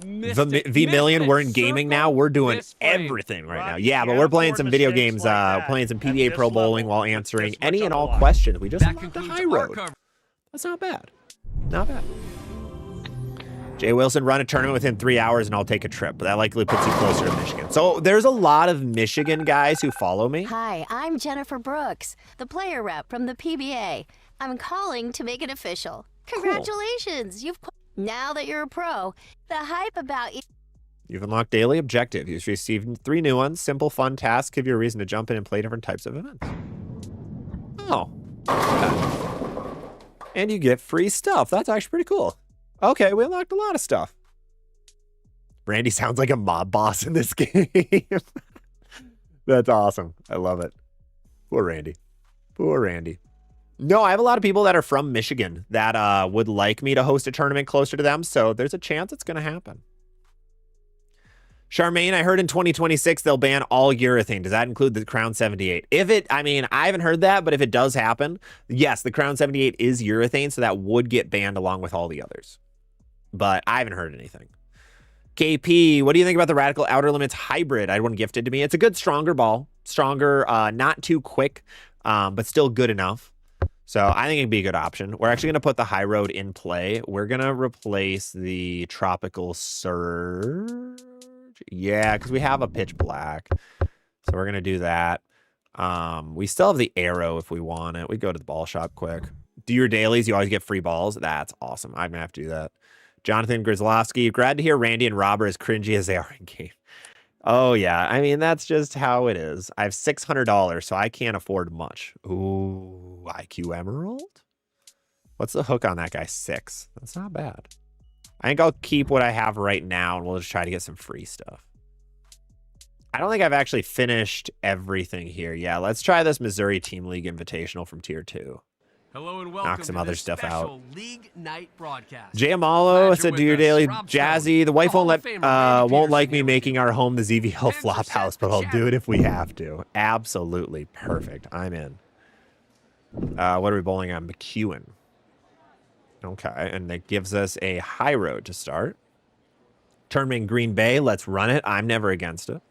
V-Million, we're in gaming now. We're doing everything right now. Yeah, but we're playing some video games, playing some PBA Pro Bowling while answering any and all questions. We just unlocked the high road. That's not bad. Not bad. Jay Wilson, run a tournament within 3 hours and I'll take a trip. That likely puts you closer to Michigan. So there's a lot of Michigan guys who follow me.
Hi, I'm Jennifer Brooks, the player rep from the PBA. I'm calling to make it official. Congratulations. Cool. Now that you're a pro, the hype about you.
You've unlocked daily objective. You've received 3 new ones. Simple, fun tasks give you a reason to jump in and play different types of events. Oh. Okay. And you get free stuff. That's actually pretty cool. Okay, we unlocked a lot of stuff. Randy sounds like a mob boss in this game. That's awesome. I love it. Poor Randy. Poor Randy. No, I have a lot of people that are from Michigan that would like me to host a tournament closer to them, so there's a chance it's going to happen. Charmaine, I heard in 2026 they'll ban all urethane. Does that include the Crown 78? I haven't heard that, but if it does happen, yes, the Crown 78 is urethane, so that would get banned along with all the others. But I haven't heard anything. KP, what do you think about the Radical Outer Limits Hybrid? I had one gifted to me. It's a good, stronger ball. Stronger, not too quick, but still good enough. So I think it'd be a good option. We're actually going to put the High Road in play. We're going to replace the Tropical Surge. Yeah, because we have a Pitch Black. So we're going to do that. We still have the Arrow if we want it. We go to the ball shop quick. Do your dailies. You always get free balls. That's awesome. I'm going to have to do that. Jonathan Grzlowski, glad to hear Randy and Rob are as cringy as they are in game. Oh, yeah. I mean, that's just how it is. I have $600, so I can't afford much. Ooh, IQ Emerald? What's the hook on that guy? 6. That's not bad. I think I'll keep what I have right now, and we'll just try to get some free stuff. I don't think I've actually finished everything here. Yeah, let's try this Missouri Team League Invitational from Tier 2.
Hello and welcome.
Knock some other stuff out.
League night broadcast.
Jay Amalo said, "Do your daily Jazzy. The wife won't like me making our home the ZVL flop house, but I'll do it if we have to." Absolutely perfect. I'm in. What are we bowling on? McEwen. Okay, and that gives us a high road to start. Tournament in Green Bay. Let's run it. I'm never against it.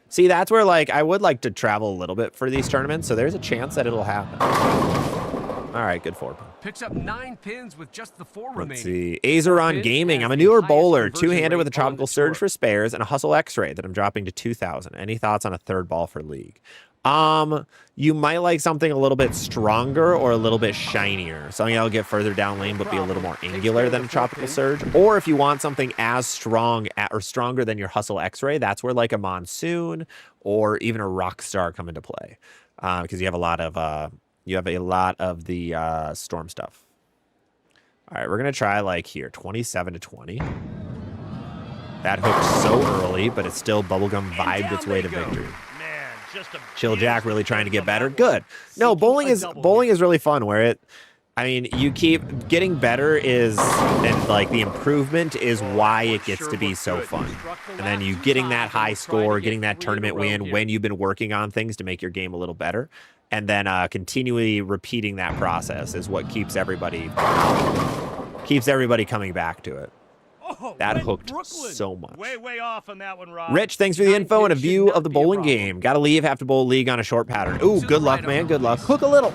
See, that's where, like, I would like to travel a little bit for these tournaments, so there's a chance that it'll happen. All right, good 4-pin.
Picks up 9 pins with just the 4 remaining.
Let's see. Azeron Gaming. I'm a newer bowler, two-handed with a tropical surge for spares and a hustle X-ray that I'm dropping to 2,000. Any thoughts on a third ball for league? You might like something a little bit stronger or a little bit shinier. Something that'll get further down lane but be a little more angular than a tropical surge. Or if you want something as strong or stronger than your hustle X-ray, that's where like a monsoon or even a Rockstar come into play. Because you have a lot of the storm stuff. All right, we're gonna try like here 27 to 20. That hooked so early, but it's still bubblegum vibed its way to victory. Chill Jack really trying to get better. Good. No, bowling is really fun where I mean, you keep getting better and like the improvement is why it gets to be so fun. And then you getting that high score, getting that tournament win when you've been working on things to make your game a little better. And then continually repeating that process is what keeps everybody coming back to it. That hooked so much.
Way off on that one, Rob.
Rich, thanks for the info and a view of the bowling game. Gotta leave, have to bowl league on a short pattern. Ooh, good luck, man. Good luck. Hook a little.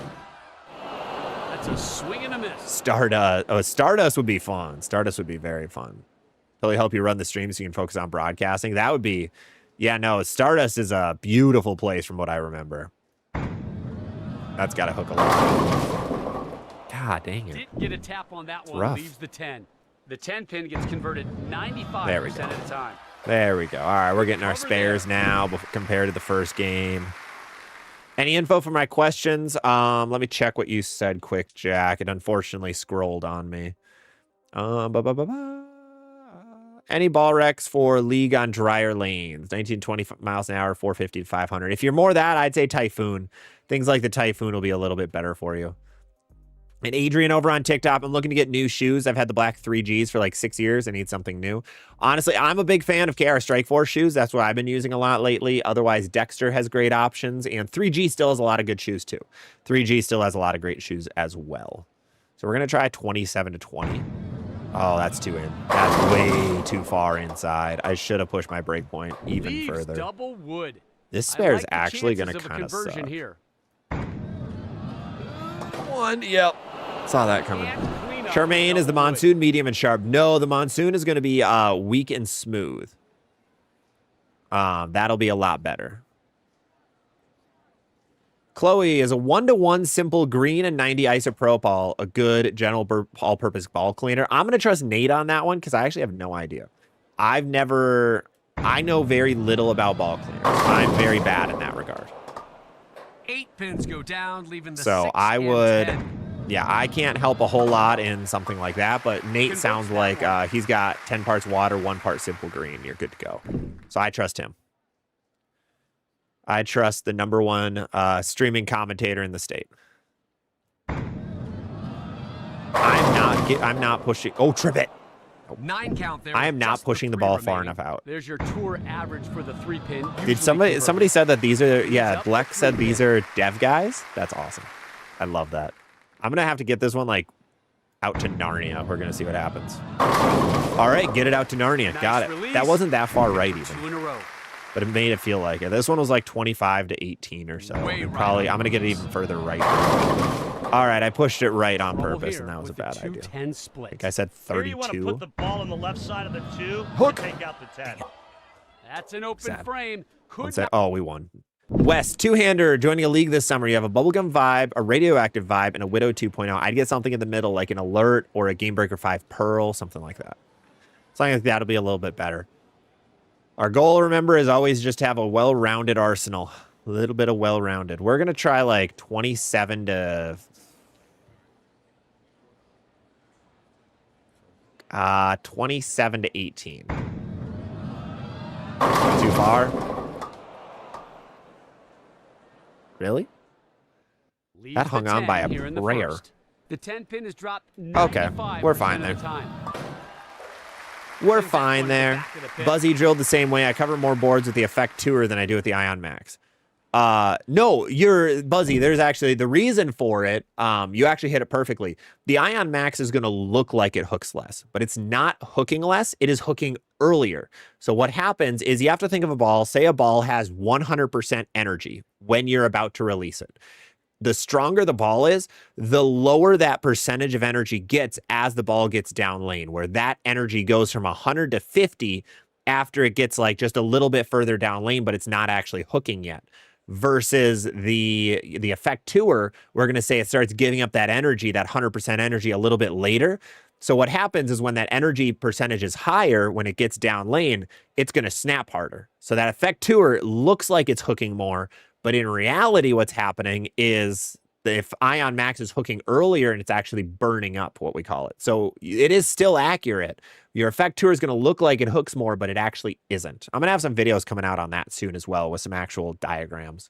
That's a swing and a miss.
Stardust would be fun. Stardust would be very fun. Really help you run the stream so you can focus on broadcasting. That would be, yeah, no, Stardust is a beautiful place from what I remember. That's got to hook a lot. God dang it.
Didn't get a tap on that one.
Rough.
Leaves the 10. The 10 pin gets converted 95%
There we go.
of the time.
There we go. All right, we're getting our spares now compared to the first game. Any info for my questions? Let me check what you said quick, Jack. It unfortunately scrolled on me. Any ball wrecks for league on drier lanes? 19, 20 miles an hour, 450 to 500. If you're more that, I'd say Typhoon. Things like the Typhoon will be a little bit better for you. And Adrian over on TikTok, I'm looking to get new shoes. I've had the black 3Gs for like 6 years. I need something new. Honestly, I'm a big fan of KR Strike Force shoes. That's what I've been using a lot lately. Otherwise, Dexter has great options. And 3G still has a lot of good shoes too. 3G still has a lot of great shoes as well. So we're going to try 27 to 20. Oh, that's too in. That's way too far inside. I should have pushed my break point even
Leaves
further.
Double wood.
This spare is
like
actually going to kind of suck.
Here.
Yep. Saw that coming. Charmaine is the monsoon, medium and sharp. No, the monsoon is going to be weak and smooth. That'll be a lot better. Chloe is a 1-to-1 simple green and 90 isopropyl, a good general all-purpose ball cleaner. I'm going to trust Nate on that one because I actually have no idea. I know very little about ball cleaners. I'm very bad in that regard.
8 pins go down, leaving the
So
6
I
and
would,
10.
yeah, I can't help a whole lot in something like that, but Nate sounds like he's got 10 parts water, 1 part simple green. You're good to go. So I trust him. I trust the #1 streaming commentator in the state. I'm not pushing. Oh, trip it.
9 count there.
I am not pushing the ball far enough out.
There's your tour average for the 3 pin.
Did somebody said that these are, yeah, Bleck said these are dev guys? That's awesome. I love that. I'm going to have to get this one like out to Narnia. We're going to see what happens. All right, get it out to Narnia.
Nice
Got it.
release.
That wasn't that far right even.
2 in a row.
But it made it feel like it. This one was like 25 to 18 or so.
Way
And
right
probably,
on.
I'm going to get it even further right. All right, I pushed it right on
Bubble
purpose,
here
and that was a
with the
bad idea.
2-10
I
split.
think I said
Here you want to
32.
put the ball on the left side of the 2
Hook.
and take out the 10.
That's an open
Sad.
frame.
One
Could
sec. Oh, we won. West, two-hander, joining a league this summer. You have a bubblegum vibe, a radioactive vibe, and a Widow 2.0. I'd get something in the middle, like an alert or a Game Breaker 5 Pearl, something like that. Something like that'll be a little bit better. Our goal, remember, is always just to have a well-rounded arsenal. A little bit of well-rounded. We're going to try like 27 to... 27 to 18. Too far? Really?
leaves
That hung
the
on
10
by a
here in the
prayer.
first. The 10 pin is dropped.
Okay, we're fine
95%
there.
of the time.
We're
Sends that
fine
one to the
there.
back of the pin.
Buzzy drilled the same way. I cover more boards with the Effect Tour than I do with the Ion Max. No, you're Buzzy. There's actually the reason for it. You actually hit it perfectly. The Ion Max is going to look like it hooks less, but it's not hooking less. It is hooking earlier. So what happens is you have to think of a ball. Say a ball has 100% energy when you're about to release it. The stronger the ball is, the lower that percentage of energy gets as the ball gets down lane, where that energy goes from 100 to 50 after it gets like just a little bit further down lane, but it's not actually hooking yet. Versus the effectuer, we're going to say it starts giving up that energy, that 100% energy a little bit later. So what happens is when that energy percentage is higher, when it gets down lane, it's going to snap harder. So that effectuer looks like it's hooking more, but in reality, what's happening is if Ion Max is hooking earlier and it's actually burning up, what we call it. So it is still accurate. Your effectuer is going to look like it hooks more, but it actually isn't. I'm going to have some videos coming out on that soon as well with some actual diagrams.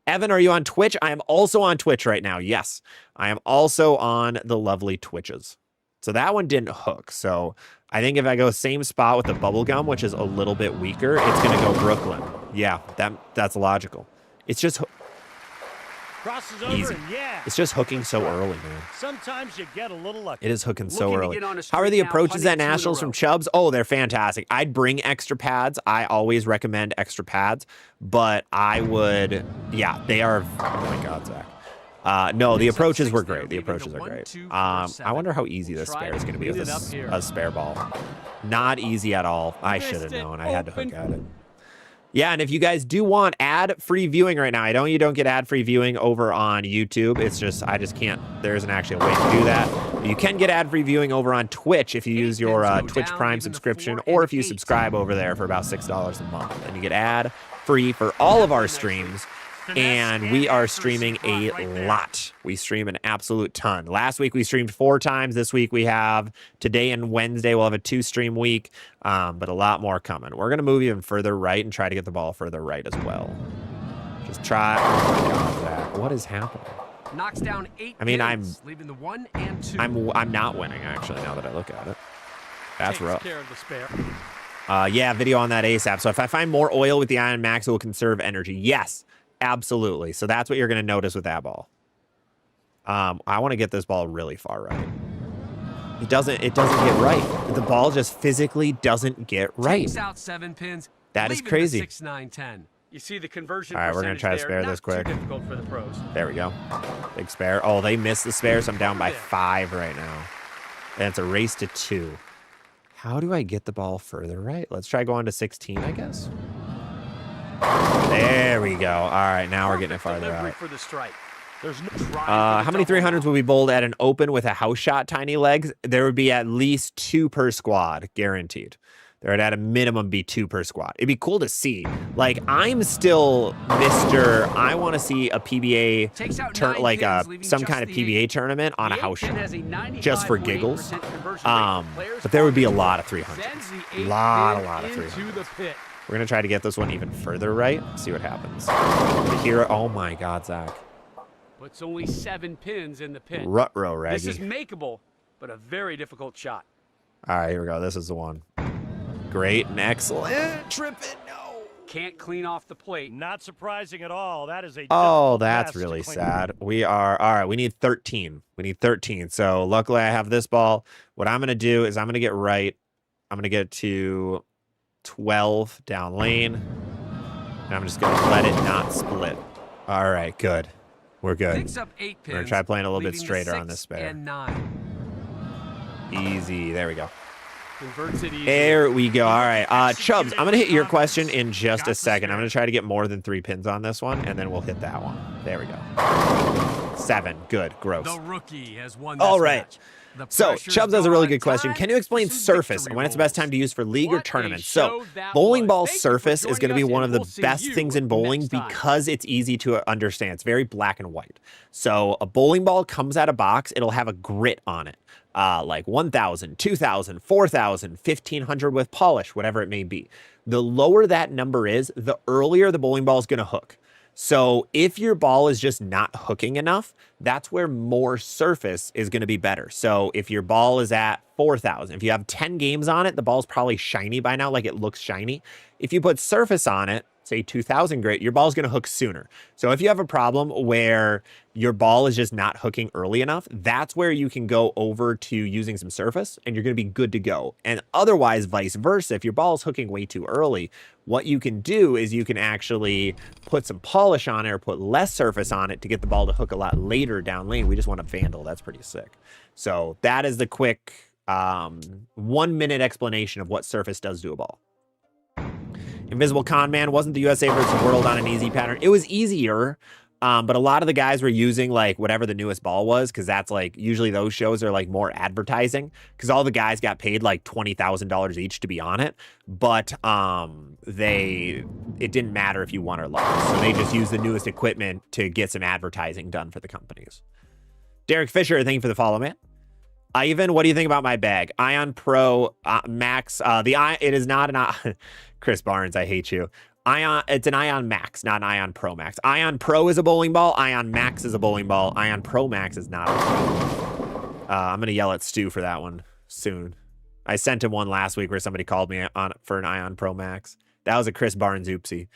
Evan, are you on Twitch? I am also on Twitch right now. Yes, I am also on the lovely Twitches. So that one didn't hook. So I think if I go same spot with the bubblegum, which is a little bit weaker, it's going to go Brooklyn. Yeah, that's logical. It's just
Crosses over
easy.
And yeah.
It's just hooking so early, man.
Sometimes you get a little lucky.
It is hooking so early.
How
How are the approaches at Nationals from Chubbs? Oh, they're fantastic. I'd bring extra pads. I always recommend extra pads, but I would, yeah, they are, oh my God, Zach. No, the approaches were great. The approaches are great. I wonder how easy this spare is going to be with a spare ball. Not easy at all. I should have known. I had to hook at it. Yeah, and if you guys do want ad-free viewing right now, you don't get ad-free viewing over on YouTube. It's just, I just can't, there isn't actually a way to do that. You can get ad-free viewing over on Twitch if you use your Twitch Prime subscription, or if you subscribe over there for about $6 a month. And you get ad-free for all of our streams. And we are streaming a lot. We stream an absolute ton. Last week we streamed 4 times. This week we have today and Wednesday. We'll have a 2-stream week, but a lot more coming. We're going to move even further right and try to get the ball further right as well. Just try. Oh my God, Zach. What is happening?
Knocks down 8
I mean,
pins, leaving the 1 and 2.
I'm not winning, actually, now that I look at it. That's rough.
Care of the spare.
Yeah, video on that ASAP. So if I find more oil with the Ion Max, it will conserve energy. Yes. Absolutely. So that's what you're going to notice with that ball. I want to get this ball really far right. It doesn't get right. The ball just physically doesn't get right.
Takes out 7 pins.
That is crazy.
6, 9, 10. You see the conversion.
All right, we're going to try to spare this quick.
Too difficult for the pros.
There we go. Big spare. Oh, they missed the spare, so I'm down by 5 right now. And it's a race to 2. How do I get the ball further right? Let's try going to 16, I guess. There we go. All right, now we're getting it farther out.
For the strike.
How many 300s would be bowled at an open with a house shot tiny legs? There would be at least 2 per squad, guaranteed. There would at a minimum be 2 per squad. It'd be cool to see. Like, I'm still Mr. I want to see a PBA, like some kind of PBA tournament on a house shot, just for giggles. But there would be a lot of 300s. A lot of 300s. We're going to try to get this one even further right. See what happens. Here, oh my God, Zach.
It's only 7 pins in the pit.
Rut-row, Raggy.
This is makeable, but a very difficult shot.
All right, here we go. This is the one. Great and excellent. Trip it, no.
Can't clean off the plate.
Not surprising at all. That is a
oh, that's really sad. We are, all right, we need 13. We need 13. So luckily I have this ball. What I'm going to do is I'm going to get right. I'm going to get to 12 down lane, and I'm just gonna let it not split. All right, good. We're good.
Picks up 8 pins,
we're gonna try playing a little bit straighter on this spare.
And 9.
Easy. There we go.
Converts it easy.
There we go. All right, Chubbs, I'm gonna hit your question in just a second. I'm gonna try to get more than 3 pins on this one, and then we'll hit that one. There we go. 7. Good. Gross.
The rookie has won this
all right.
match.
So, Chubbs has a really good question. Can you explain surface and when it's the best time to use for league or tournament? So, bowling ball surface is going to be one of the best things in bowling because it's easy to understand. It's very black and white. So, a bowling ball comes out of box. It'll have a grit on it, like 1,000, 2,000, 4,000, 1,500 with polish, whatever it may be. The lower that number is, the earlier the bowling ball is going to hook. So if your ball is just not hooking enough, that's where more surface is going to be better. So if your ball is at 4,000, if you have 10 games on it, the ball's probably shiny by now, like it looks shiny. If you put surface on it, say 2000 grit, your ball's going to hook sooner. So if you have a problem where your ball is just not hooking early enough, that's where you can go over to using some surface and you're going to be good to go. And otherwise, vice versa, if your ball is hooking way too early, what you can do is you can actually put some polish on it or put less surface on it to get the ball to hook a lot later down lane. We just want a vandal. That's pretty sick. So that is the quick 1 minute explanation of what surface does to a ball. Invisible Con Man, wasn't the USA versus World on an easy pattern? It was easier, but a lot of the guys were using like whatever the newest ball was, because that's like usually those shows are like more advertising, because all the guys got paid like $20,000 each to be on it, but it didn't matter if you won or lost, so they just used the newest equipment to get some advertising done for the companies. Derek Fisher, thank you for the follow, man. Ivan, what do you think about my bag? Ion Pro Max. It is not an Chris Barnes. I hate you. It's an Ion Max, not an Ion Pro Max. Ion Pro is a bowling ball. Ion Max is a bowling ball. Ion Pro Max is not. I'm gonna yell at Stu for that one soon. I sent him one last week where somebody called me on for an Ion Pro Max. That was a Chris Barnes oopsie.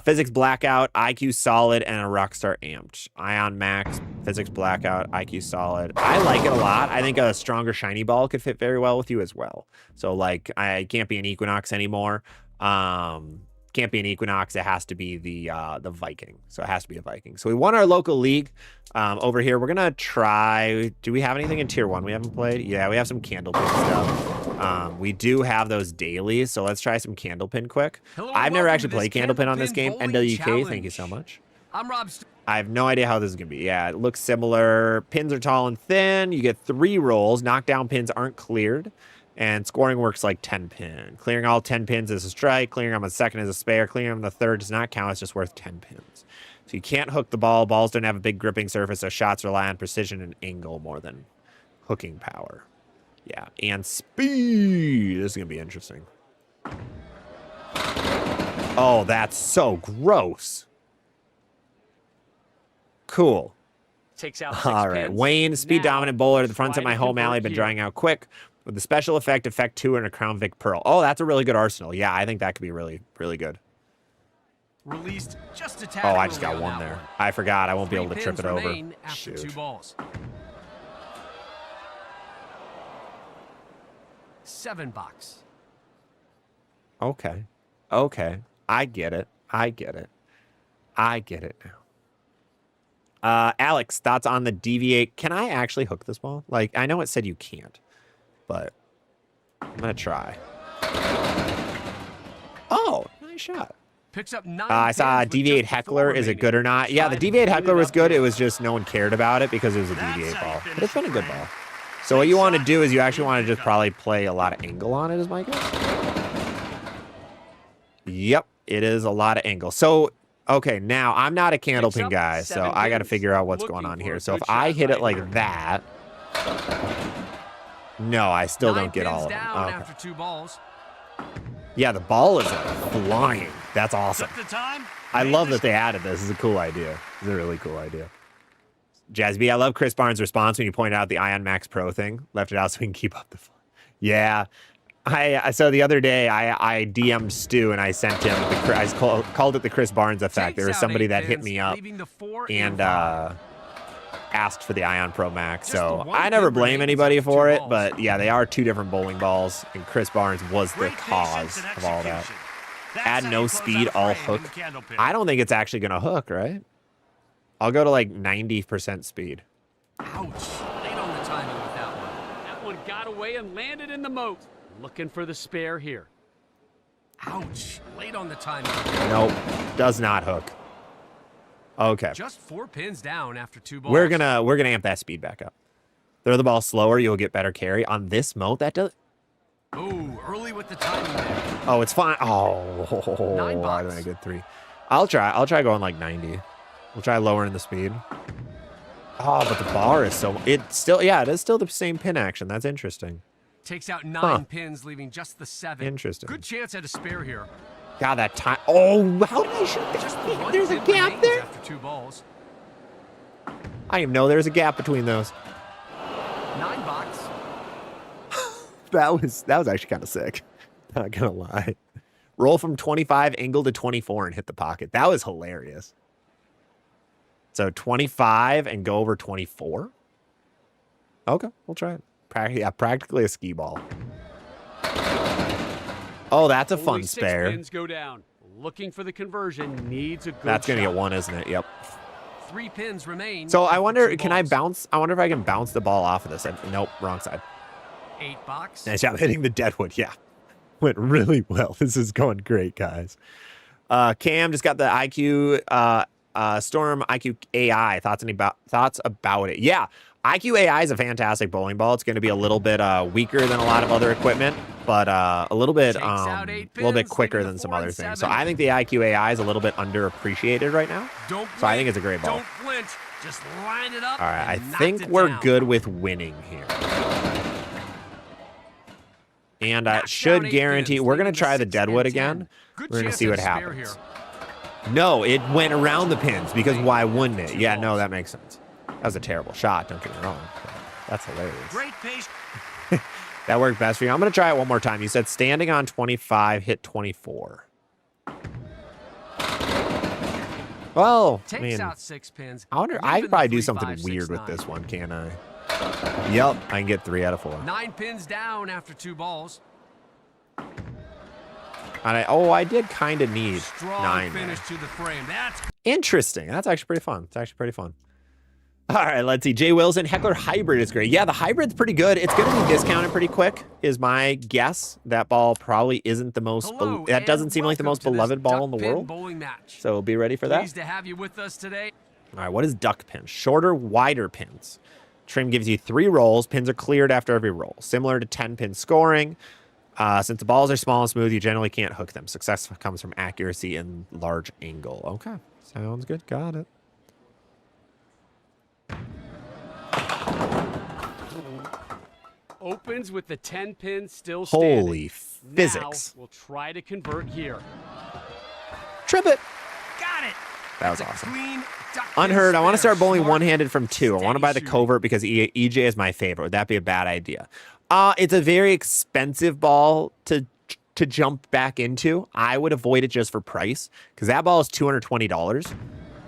Physics Blackout, IQ Solid, and a Rockstar Amped. Ion Max, Physics Blackout, IQ Solid. I like it a lot. I think a stronger shiny ball could fit very well with you as well. So like, I can't be an Equinox anymore. Can't be an Equinox. It has to be the Viking. So it has to be a Viking. So we won our local league over here. We're gonna try. Do we have anything in tier 1 we haven't played? Yeah, we have some Candlepin stuff. We do have those dailies, so let's try some Candlepin quick. I've never actually played Candlepin on this game. NWK, thank you so much.
I'm Rob.
I have no idea how this is gonna be. Yeah, it looks similar. Pins are tall and thin. You get 3 rolls. Knockdown pins aren't cleared. And scoring works like 10 pin. Clearing all 10 pins is a strike. Clearing them on the second is a spare. Clearing them on the third does not count. It's just worth 10 pins. So you can't hook the ball. Balls don't have a big gripping surface, so shots rely on precision and angle more than hooking power. Yeah, and speed. This is going to be interesting. Oh, that's so gross. Cool.
Takes out 6
all right,
pins.
Wayne, speed
Now,
dominant bowler. The fronts of my
try to
home alley
convert
been
here.
drying out quick. With the special effect 2, and a Crown Vic Pearl. Oh, that's a really good arsenal. Yeah, I think that could be really, really good.
Released just a tad
Oh, I just
early
got
on
one
that
there.
one.
I forgot. I won't be
3
able to trip
pins
it over.
remain after 2 balls. 7 box.
Okay. Okay. I get it. I get it. I get it now. Alex, thoughts on the deviate? Can I actually hook this ball? Like, I know it said you can't, but I'm going to try. Oh, nice shot.
Picks up 9
I saw
pins with
Deviate
just the 4
Heckler. Is it
remaining.
good or not? Yeah, the
Try to
Deviate
clean
Heckler
it
was
up
good.
here.
It was just no one cared about it because it was a
That's
Deviate
how you
ball.
finish
But it's been a good
the
ball. So what you want to do is you actually want to just probably play a lot of angle on it, is my guess. Yep, it is a lot of angle. So, okay, now I'm not a candlepin guy, so
7
I got to
pins.
figure out what's
Looking
going on
for
here.
a
So if
good
I
shot
hit it
right
like
here.
that, no, I still
9
don't get
pins
all of them.
down
Okay.
after 2 balls.
Yeah, the ball is flying. That's awesome.
Took the time.
I
made
love
the
that they added this. This is a cool idea. This is a really cool idea. Jazz B, I love Chris Barnes' response when you pointed out the Ion Max Pro thing. Left it out so we can keep up the fun. Yeah. So the other day, I DM'd Stu and I sent him, I called it the Chris Barnes effect. There was
Takes out
somebody
8
that hit
pins,
me up
leaving the 4
and
5.
asked for the Ion Pro Max.
Just the
So
one
I never
pin
blame
remains
anybody
after
for
2
it,
balls.
but yeah, they are 2 different bowling balls, and Chris Barnes was the
Great
cause
patience and
of all that.
execution. That's
Add
how
no
you close
speed,
out a
all
frame in
hook.
Candlepin.
I don't think it's actually going to hook, right? I'll go to like 90% speed.
Ouch. Late on the timing with that one. That one got away and landed in the moat. Looking for the spare here. Ouch. Late on the timing.
Nope, does not hook. Okay,
Just 4 pins down after 2 balls.
we're gonna amp that speed back up. Throw the ball slower, you'll get better carry. On this mode, that does.
Ooh, early with the timing there.
Oh, it's fine. Oh,
9
I
box.
think a good 3. I'll try going like 90. We'll try lowering the speed. Oh, but the bar is so. It's still, yeah, it is still the same pin action. That's interesting.
Takes out 9
Huh.
pins, leaving just the 7.
Interesting.
Good chance at a spare here.
God, that time. Oh, how did I shoot
Just
that?
one
There's a
pin
gap
remains
there.
after 2 balls.
I didn't know there's a gap between those.
9 box.
That was actually kind of sick. Not gonna lie. Roll from 25, angle to 24, and hit the pocket. That was hilarious. So 25 and go over 24. Okay, we'll try it. Yeah, practically a skee ball. Oh, that's a fun
Only 6
spare.
pins go down. Looking for the conversion, needs a good
That's gonna
shot.
get 1, isn't it? Yep.
3 pins remain.
So I
after
wonder,
2
can I
balls.
bounce? I wonder if I can bounce the ball off of this. Nope, wrong side.
8 box.
Nice job hitting the deadwood. Yeah, went really well. This is going great, guys. Cam just got the IQ Storm IQ AI. Thoughts about it? Yeah, IQ AI is a fantastic bowling ball. It's going to be a little bit weaker than a lot of other equipment, but a little bit quicker than some other things. So I think the IQ AI is a little bit underappreciated right now.
Don't
So I think it's a great ball.
Don't flinch. Just line it up.
All right, I
and knock
think
it
we're
down.
good with winning here. And
Knocked
should
down 8
guarantee,
pins,
we're going to
leading
try the
6
deadwood
and 10.
again.
Good
We're going to
chance
see
at
what
a spare
happens.
here.
No, it went around the pins because why wouldn't it? Yeah, no, that makes sense. That was a terrible shot, don't get me wrong. That's hilarious.
Great pace.
That worked best for you. I'm going to try it one more time. You said standing on 25, hit 24. Well, I
Takes
mean,
out 6 pins.
I wonder, I
leaving
could probably
the
do
3,
something
5, 6,
weird with
9.
this one, can't I? Yep, I can get 3 out of 4.
9 pins down after 2 balls.
And I did kind of need
Strong
9 there.
finish to the frame. That's
Interesting. That's actually pretty fun. It's actually pretty fun. All right, let's see. Jay Wilson, Heckler Hybrid is great. Yeah, the Hybrid's pretty good. It's going to be discounted pretty quick, is my guess. That ball probably isn't the most,
Hello,
that doesn't
and
seem like the most
welcome to this
beloved ball in the
duck pin
world.
bowling match.
So be ready for that.
Pleased to have you with us today.
All right, what is duck pin? Shorter, wider pins. Trim gives you 3 rolls. Pins are cleared after every roll. Similar to 10-pin scoring. Since the balls are small and smooth, you generally can't hook them. Success comes from accuracy and large angle. Okay, sounds good. Got it.
Opens with the 10 pin still standing.
Holy physics.
Now we'll try to convert here.
Trip it.
Got it.
That was
That's a
awesome.
clean duck pin
Unheard. I want to
spare.
start bowling
Smart,
one-handed from 2. I want to buy the
steady
covert because EJ is my favorite. Would that be a bad idea? It's a very expensive ball to jump back into. I would avoid it just for price because that ball is $220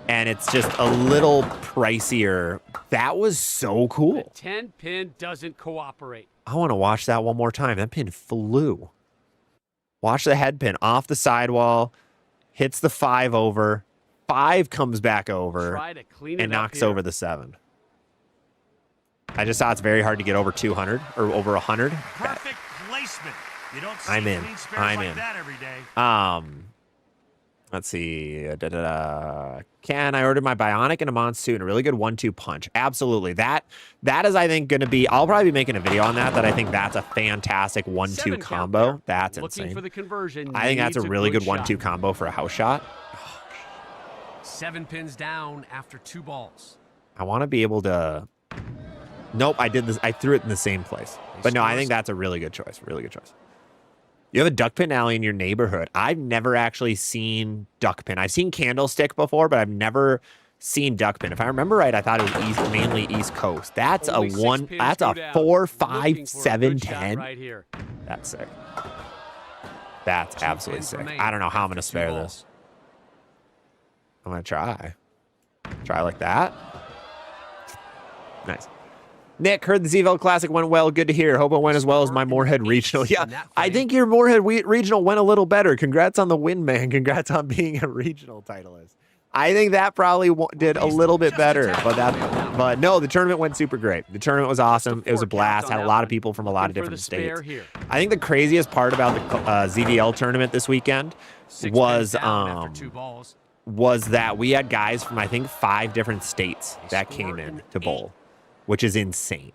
and it's just a little pricier. That was so cool.
The 10 pin doesn't cooperate.
I want to watch that one more time. That pin flew. Watch the head pin off the sidewall, hits the 5 over, 5 comes back over,
Try to clean
and
it up
knocks
here.
over the 7. I just saw it's very hard to get over 200 or over 100.
Perfect placement. You don't see
I'm in.
clean spares
I'm
like
in.
that every day.
Let's see. Ken, I ordered my Bionic and a Monsoon, a really good 1-2 punch. Absolutely. That is, I think, going to be, I'll probably be making a video on that I think that's a fantastic 1-2
7 count
combo.
there.
That's
Looking
insane.
for the conversion.
I think that's a
needs
really good
shot.
1-2 combo for a house shot.
7 pins down after 2 balls.
I want to be able to, nope, I did this. I threw it in the same place. But no, I think that's a really good choice. Really good choice. You have a duck pin alley in your neighborhood. I've never actually seen duck pin. I've seen candlestick before, but I've never seen duck pin. If I remember right, I thought it was mainly East Coast. That's
Only
a
6
1.
pins
That's
go
a
down.
4,
Looking
5,
for a
7,
good shot
10.
right here.
That's sick. That's
2
absolutely
pins
sick.
remain
I don't know how I'm
after
going to
2
spare
balls.
this. I'm going to try. Try like that. Nice. Nick, heard the ZVL Classic went well. Good to hear. Hope it went as well as my Moorhead Regional. Yeah, I think your Moorhead Regional went a little better. Congrats on the win, man. Congrats on being a regional titleist. I think that probably did a little bit better, but no, the tournament went super great. The tournament was awesome. It was a blast. Had a lot of people from a lot of different states. I think the craziest part about the ZVL tournament this weekend was that we had guys from I think 5 different states that came in to bowl, which is insane.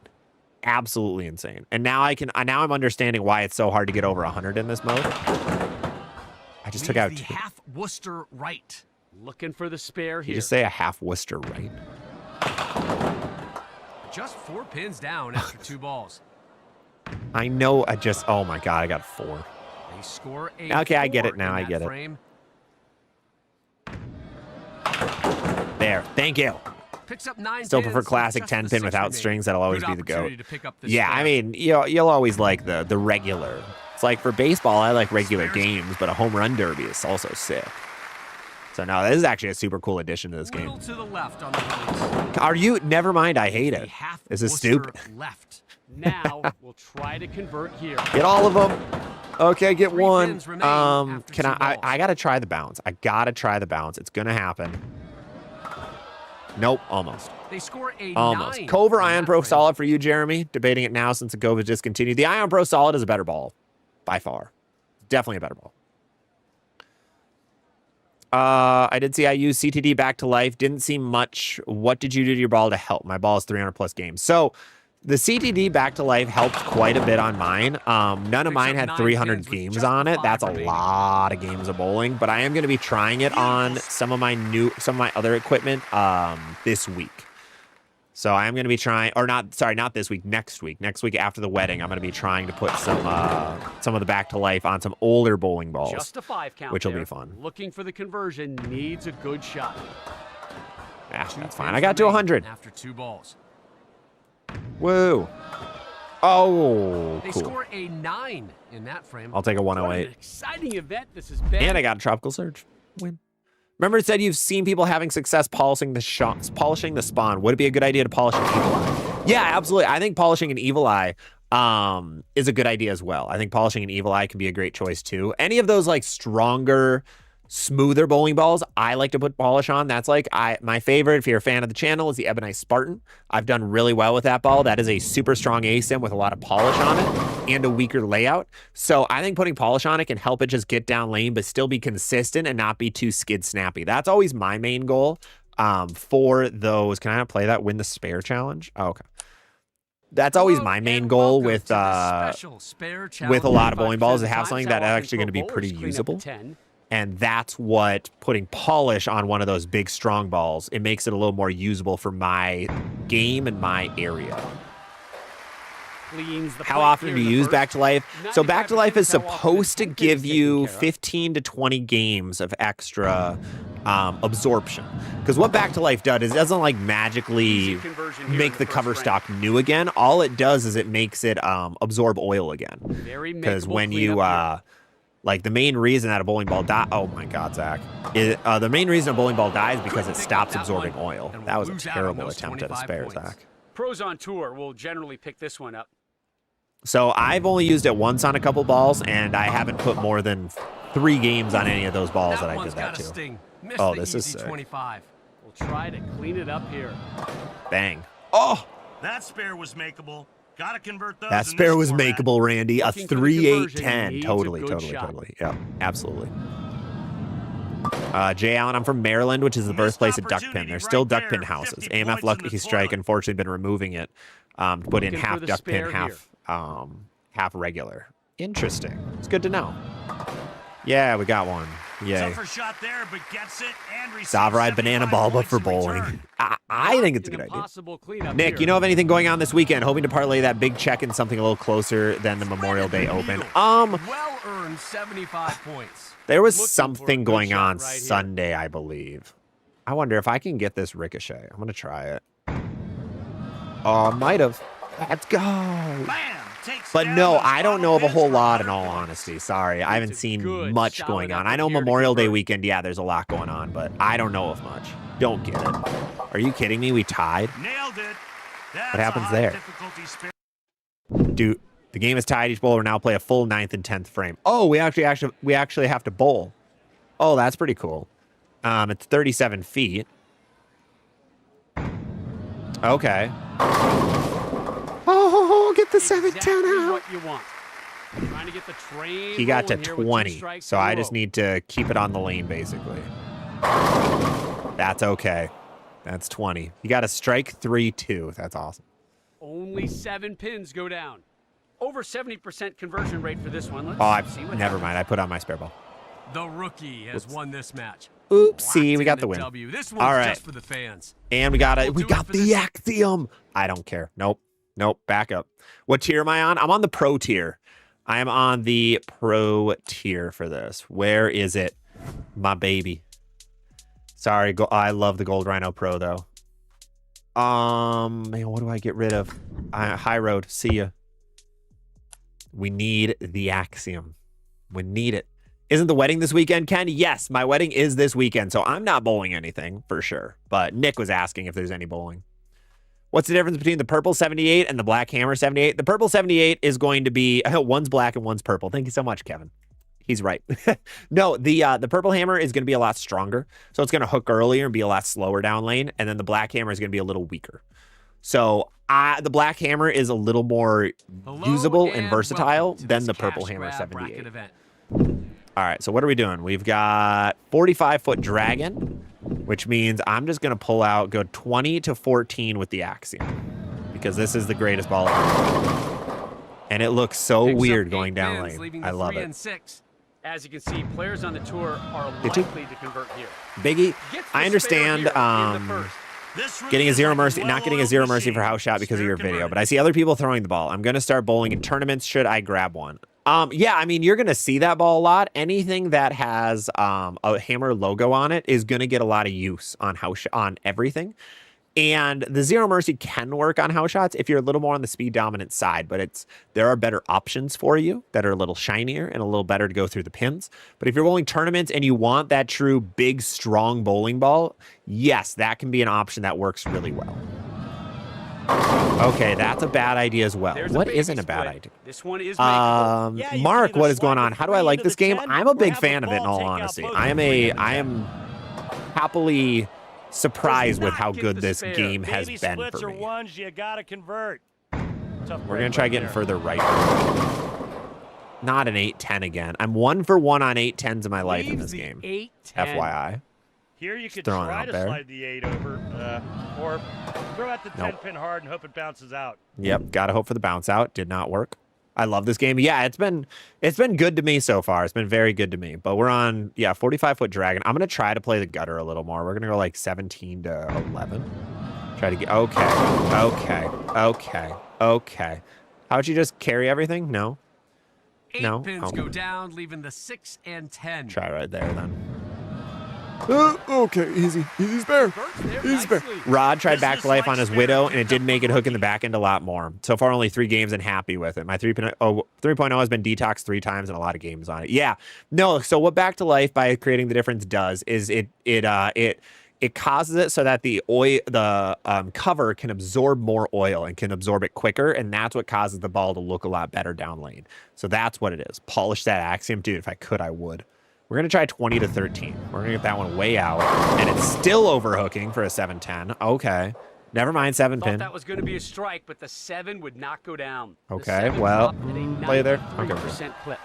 Absolutely insane. And now I'm understanding why it's so hard to get over 100 in this mode. I just took out
the
2.
half Worcester right. Looking for the spare
Did
here.
you just say a half Worcester right?
Just 4 pins down after 2 balls.
I know. Oh my God, I got 4.
They score a
Okay, I get it
4
now,
in
I
that
get it.
frame.
There. Thank you.
Picks up 9
Still
pins,
prefer classic
just the
10 pin
6
without
remaining.
strings. That'll always
Good
be the GOAT.
opportunity to pick up the
Yeah,
spare.
I mean, you'll always like the regular It's like for baseball, I like regular games, but a home run derby is also sick. So no, this is actually a super cool addition to this game.
To the left on the release.
Are you? Never mind, I hate it. This is stupid.
Left. Now we'll try to convert here.
Get all of them. Okay, get one.
Can
I gotta try the bounce. I gotta try the bounce. It's gonna happen. Nope, almost.
They score a
Almost.
9
Cove or Ion Pro Solid for you, Jeremy? Debating it now since the Cove is discontinued. The Ion Pro Solid is a better ball. By far. Definitely a better ball. I did see I used CTD back to life. Didn't see much. What did you do to your ball to help? My ball is 300 plus games. So the CTD back to life helped quite a bit on mine. None of mine had 300 games on it. That's a lot of games of bowling, but I am going to be trying it on some of my other equipment this week. So I am going to be trying, or not, sorry, not this week, next week. Next week after the wedding, I'm going to be trying to put some of the back to life on some older bowling balls,
Just a 5 count
which will
there.
be fun.
Looking for the conversion, needs a good shot.
Yeah, that's fine. I got to 100.
After 2 balls.
Woo. Oh,
They
cool.
score a 9 in that frame.
I'll take a
What an
108.
exciting event this has been.
And I got a Tropical Surge. Win. Remember it said you've seen people having success polishing the spawn. Would it be a good idea to polish an Evil Eye? Yeah, absolutely. I think polishing an Evil Eye is a good idea as well. I think polishing an Evil Eye can be a great choice too. Any of those like stronger, smoother bowling balls, I like to put polish on. That's like my favorite, if you're a fan of the channel, is the Ebonite Spartan. I've done really well with that ball. That is a super strong ASIM with a lot of polish on it and a weaker layout. So I think putting polish on it can help it just get down lane, but still be consistent and not be too skid snappy. That's always my main goal for those. Can I play that win the spare challenge? Oh, okay. That's always my main goal with a lot of bowling balls, to have something that's actually going to be pretty usable. And that's what putting polish on one of those big strong balls, it makes it a little more usable for my game and my area. How often do you use Back to Life? So Back to Life is supposed to give you 15 to 20 games of extra absorption. Because what Back to Life does is it doesn't like magically make the cover stock new again. All it does is it makes it absorb oil again. Because when you like the main reason that a bowling ball oh my God, Zach. The main reason a bowling ball dies is because it stops absorbing oil. That was a terrible attempt at a spare, Zach.
Pros on tour will generally pick this one up.
So I've only used it once on a couple balls, and I haven't put more than 3 games on any of those balls that I did that to. Oh, this is sick.
25. We'll try to clean it up here.
Bang. Oh!
That spare was makeable. Gotta convert those.
That spare was makeable, Randy. A 3-8-10. Totally. Yeah, absolutely. Jay Allen, I'm from Maryland, which is the birthplace of duckpin. There's still duckpin houses. AMF Lucky Strike, unfortunately, been removing it. Put in half duckpin, half regular. Interesting. It's good to know. Yeah, we got one. Yay.
Shot there, but gets it and
Savride Banana Ball, but for bowling. I think it's a good idea. Nick, you know of anything going on this weekend? Hoping to parlay that big check in something a little closer than the Memorial Day Open.
Well-earned 75 points.
There was something going on Sunday, I believe. I wonder if I can get this ricochet. I'm going to try it. Oh, might have. Let's go.
Bam!
But no, I don't know of a whole lot, in all honesty. Sorry, I haven't seen much going on. I know Memorial Day weekend, yeah, there's a lot going on, but I don't know of much. Don't get it. Are you kidding me? We tied?
Nailed it.
What happens there? Dude, the game is tied. Each bowler now play a full 9th and 10th frame. Oh, we actually have to bowl. Oh, that's pretty cool. It's 37 feet. Okay. Oh, get the 7-10 out.
What you want. Trying to get the train
He got to
rolling here
20, so I just need to keep it on the lane, basically. That's okay. That's 20. You got to strike 3-2. That's awesome.
Only 7 pins go down. Over 70% conversion rate for this one.
Let's see what never happens. Mind. I put on my spare ball.
The rookie has won this match.
Oopsie, we got the win.
This one's
all right.
Just for the fans.
And we got the Axiom. I don't care. Nope. Back up. What tier am I on? I'm on the pro tier. I am on the pro tier for this. Where is it? My baby. Sorry, I love the Gold Rhino Pro though. Man, what do I get rid of? High Road. See ya. We need the axiom. We need it. Isn't the wedding this weekend, Ken? Yes, my wedding is this weekend, so I'm not bowling anything for sure. But Nick was asking if there's any bowling. What's the difference between the purple 78 and the black hammer 78? The purple 78 is going to be one's black and one's purple. Thank you so much, Kevin. He's right. No, the purple hammer is going to be a lot stronger, so it's going to hook earlier and be a lot slower down lane, and then the black hammer is going to be a little weaker. So the black hammer is a little more usable and versatile than the purple hammer 78. All right, so what are we doing? We've got 45-foot dragon, which means I'm just going to pull out, go 20 to 14 with the axiom, because this is the greatest ball ever. And it looks so weird going down lane. I love it.
As you can see, players on the tour are likely to convert here.
Biggie, I understand getting a zero mercy, not getting a zero mercy for house shot because of your video, but I see other people throwing the ball. I'm going to start bowling in tournaments. Should I grab one? Yeah, I mean, you're going to see that ball a lot. Anything that has a hammer logo on it is going to get a lot of use on on everything. And the zero mercy can work on house shots if you're a little more on the speed dominant side, but there are better options for you that are a little shinier and a little better to go through the pins. But if you're bowling tournaments and you want that true big, strong bowling ball, yes, that can be an option that works really well. Okay, that's a bad idea as well. What isn't a bad idea?
This one is
Mark, what is going on? How do I like this game? I'm a big fan of it, in all honesty. I am happily surprised with how good this game has been for me. We're going to try getting further right. Not an 8-10 again. I'm 1 for 1 on 8-10s in my life in this game. FYI.
Here you could try to slide the 8 over, or throw out the 10-pin hard and hope it bounces out.
Yep, got to hope for the bounce out. Did not work. I love this game. Yeah, it's been good to me so far. It's been very good to me. But we're on 45-foot dragon. I'm gonna try to play the gutter a little more. We're gonna go like 17 to 11. Try to get okay. How'd you just carry everything? No.
8 pins go down, leaving the 6 and 10.
Try right there then. Okay, easy spare. Easy spare. Rod tried back to life on his widow, and it did make it hook in the back end a lot more. So far, only 3 games and happy with it. My 3.0 has been detoxed 3 times and a lot of games on it. Yeah, no. So what back to life by creating the difference does is it causes it so that the cover can absorb more oil and can absorb it quicker, and that's what causes the ball to look a lot better down lane. So that's what it is. Polish that axiom, dude. If I could, I would. We're going to try 20 to 13. We're going to get that one way out. And it's still overhooking for a 7-10. Okay. Never mind, 7-pin.
That was going to be a strike, but the 7 would not go down.
Okay, well, play there. Okay.
Clip.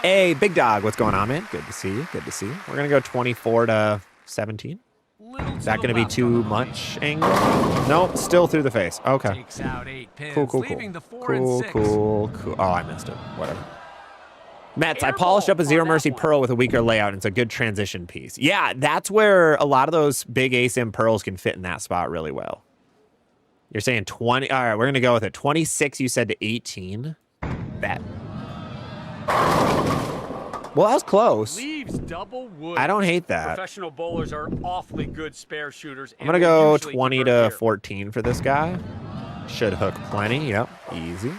Hey, big dog. What's going on, man? Good to see you. Good to see you. We're going to go 24 to 17. Is that going to be too much angle? Nope, still through the face. Okay.
Takes out 8 pins,
Cool.
leaving the 4 and 6.
Cool. Oh, I missed it. Whatever. Mets, I polished up a Zero Mercy Pearl with a weaker layout, and it's a good transition piece. Yeah, that's where a lot of those big ASIM pearls can fit in that spot really well. You're saying 20. All right, we're going to go with it. 26, you said, to 18. Bet. Well, that was close.
Leaves double wood.
I don't hate that.
Professional bowlers are awfully good spare shooters.
I'm going to go 20 to 14 for this guy. Should hook plenty. Yep, easy.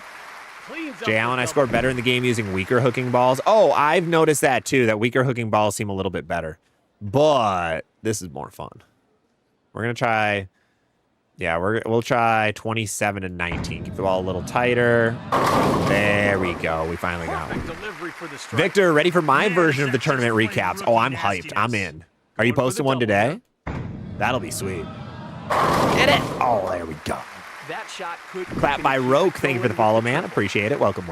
Jay Allen, I scored better in the game using weaker hooking balls. Oh, I've noticed that too, that weaker hooking balls seem a little bit better. But this is more fun. We're going to try, we'll try 27 and 19. Keep the ball a little tighter. There we go. We finally got one. Victor, ready for my version of the tournament recaps. Oh, I'm hyped. I'm in. Are you posting one today? That'll be sweet. Get it. Oh, there we go.
That shot could
clap by Roke. Thank you for the follow, man. Appreciate it. Welcome.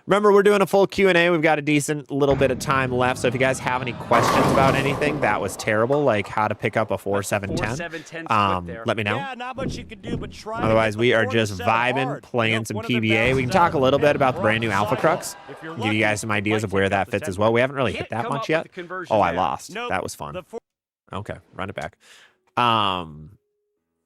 Remember, we're doing a full Q&A. We've got a decent little bit of time left. So if you guys have any questions about anything that was terrible, like how to pick up a 4-7-10, let me know.
Yeah, not much you can do, but try.
Otherwise, we are just vibing, playing some PBA. We can talk a little bit about the brand new Alpha Crux. Give you guys some ideas of where that fits as well. We haven't really hit that much yet. Oh, I lost. That was fun. Okay, run it back.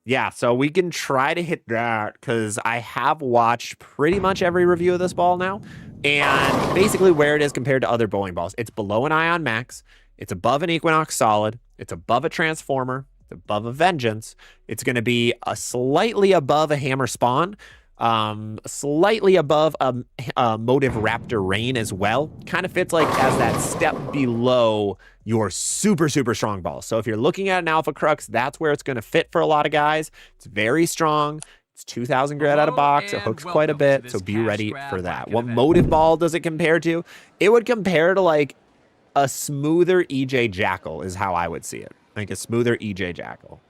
Yeah, so we can try to hit that because I have watched pretty much every review of this ball now. And basically where it is compared to other bowling balls. It's below an Ion Max. It's above an Equinox Solid. It's above a Transformer. It's above a Vengeance. It's going to be slightly above a Hammer Spawn. Slightly above a Motive Raptor Rain as well. Kind of fits like as that step below your super, super strong ball. So if you're looking at an Alpha Crux, that's where it's going to fit for a lot of guys. It's very strong. It's 2,000 grit out of box. It hooks quite a bit, so be ready for that. What Motive ball does it compare to? It would compare to like a smoother EJ Jackal is how I would see it. Like a smoother EJ Jackal.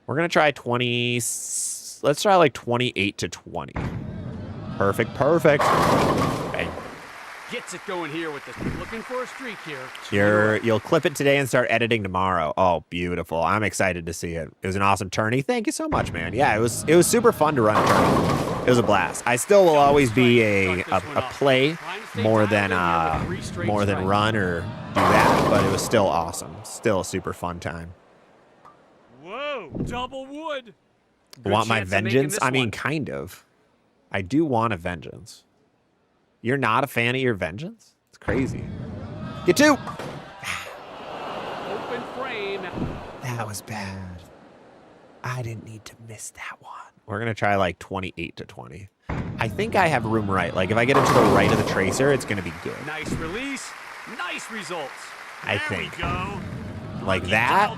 We're going to try 20. Let's try like 28 to 20. Perfect, perfect. Bang.
Gets it going here with this. Looking for a streak here.
You'll clip it today and start editing tomorrow. Oh, beautiful. I'm excited to see it. It was an awesome tourney. Thank you so much, man. Yeah, it was super fun to run a tourney. It was a blast. I still will always be a play more than run or do that, but it was still awesome. Still a super fun time.
Whoa, double wood.
Want my vengeance? I mean, kind of. I do want a vengeance. You're not a fan of your vengeance? It's crazy. Get two.
Open frame.
That was bad. I didn't need to miss that one. We're going to try like 28 to 20. I think I have room right. Like if I get it to the right of the tracer, it's going to be good.
Nice release. Nice results.
I think.
There we go.
Like that.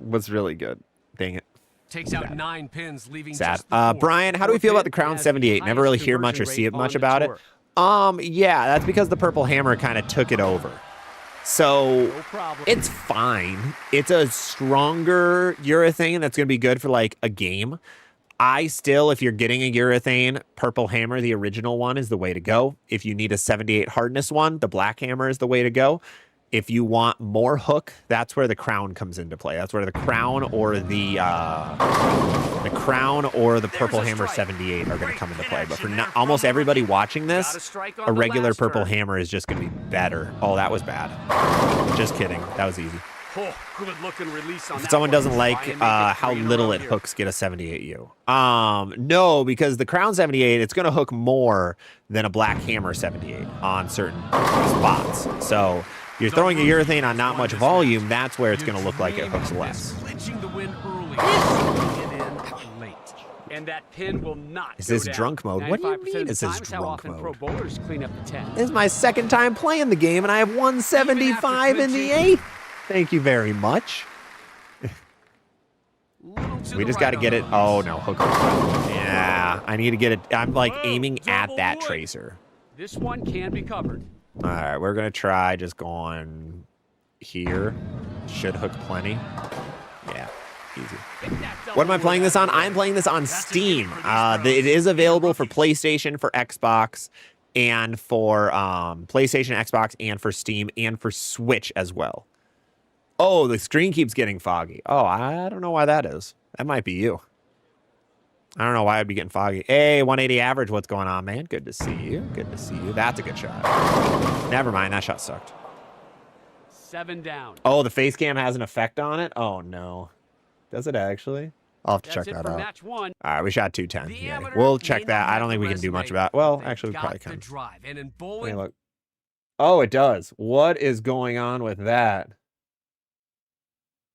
Was really good. Dang it.
Takes out 9 pins, leaving
sad.
Just the 4.
Brian, how do we feel about the Crown 78? Never really hear much or see it much about it. Yeah, that's because the Purple Hammer kind of took it over. So it's fine. It's a stronger urethane that's going to be good for like a game. I still, if you're getting a urethane, Purple Hammer, the original one, is the way to go. If you need a 78 hardness one, the Black Hammer is the way to go. If you want more hook, that's where the Crown comes into play. That's where the Crown or the Purple Hammer 78 are going to come into play. But for almost everybody watching this, a regular Purple Hammer is just going to be better. Oh, that was bad. Just kidding. That was easy.
Oh, good looking release on
if someone doesn't like how little it hooks, get a 78U. No, because the Crown 78, it's going to hook more than a Black Hammer 78 on certain spots. So you're throwing a urethane on not much volume, that's where it's going to look like it hooks less.
The wind early. Late. And that pin will not
Is this drunk mode? What do you mean is this drunk mode?
Pro bowlers clean up the 10.
This is my second time playing the game, and I have 175 in the 8th. Thank you very much. We just got to get it. Oh, no. Hook. Yeah, I need to get it. I'm like aiming at that tracer.
This one can be covered.
All right, we're going to try just going here. Should hook plenty. Yeah, easy. What am I playing this on? I'm playing this on Steam. It is available for PlayStation, for Xbox, and for PlayStation, Xbox, and for Steam, and for Switch as well. Oh, the screen keeps getting foggy. Oh, I don't know why that is. That might be you. I don't know why I'd be getting foggy. Hey, 180 average, what's going on, man? Good to see you. Good to see you. That's a good shot. Never mind, that shot sucked.
7 down.
Oh, the face cam has an effect on it? Oh, no. Does it actually? I'll have to check that out.
Match 1.
All right, we shot 210. Yeah, we'll check that. I don't think we can do much about it. Well, actually, we probably can.
And in bowling,
look. Oh, it does. What is going on with that?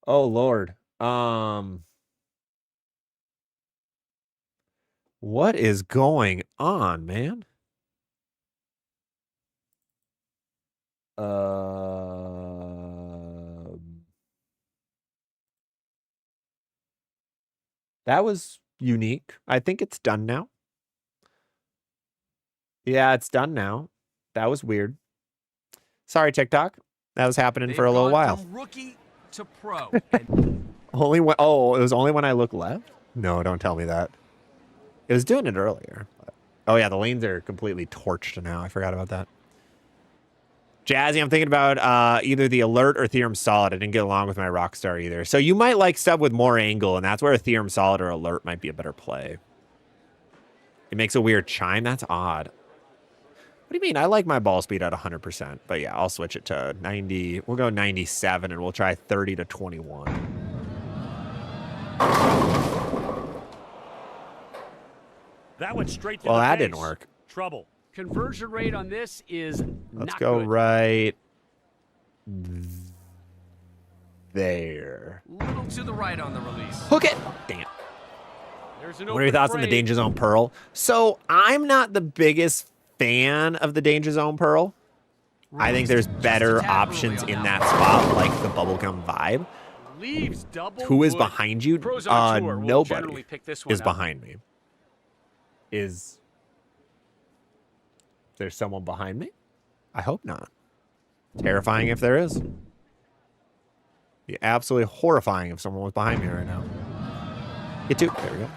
Oh, Lord. What is going on, man? That was unique. I think it's done now. Yeah, it's done now. That was weird. Sorry, TikTok. That was happening for a little while.
From rookie to pro.
Only when, oh, it was only when I looked left? No, don't tell me that. It was doing it earlier. Oh, yeah, the lanes are completely torched now. I forgot about that. Jazzy, I'm thinking about either the Alert or Theorem Solid. I didn't get along with my Rockstar either. So you might like stuff with more angle, and that's where a Theorem Solid or Alert might be a better play. It makes a weird chime. That's odd. What do you mean? I like my ball speed at 100%. But yeah, I'll switch it to 90. We'll go 97, and we'll try 30 to 21.
That went straight to
well,
the
that
face.
Didn't work.
Trouble.
Conversion rate on this is
Let's
not
go
good.
right there.
Little to the right on the release.
Hook it. Dang it.
There's an
What are your thoughts on the Danger Zone Pearl? So I'm not the biggest fan of the Danger Zone Pearl. I think there's better options in that spot, like the bubblegum vibe.
Leaves double
Who is
wood.
behind you?
Pros on tour will
Nobody
generally pick this one
is
up.
behind me. Is there someone behind me? I hope not. Terrifying if there is. Be absolutely horrifying if someone was behind me right now. Get to. There we go.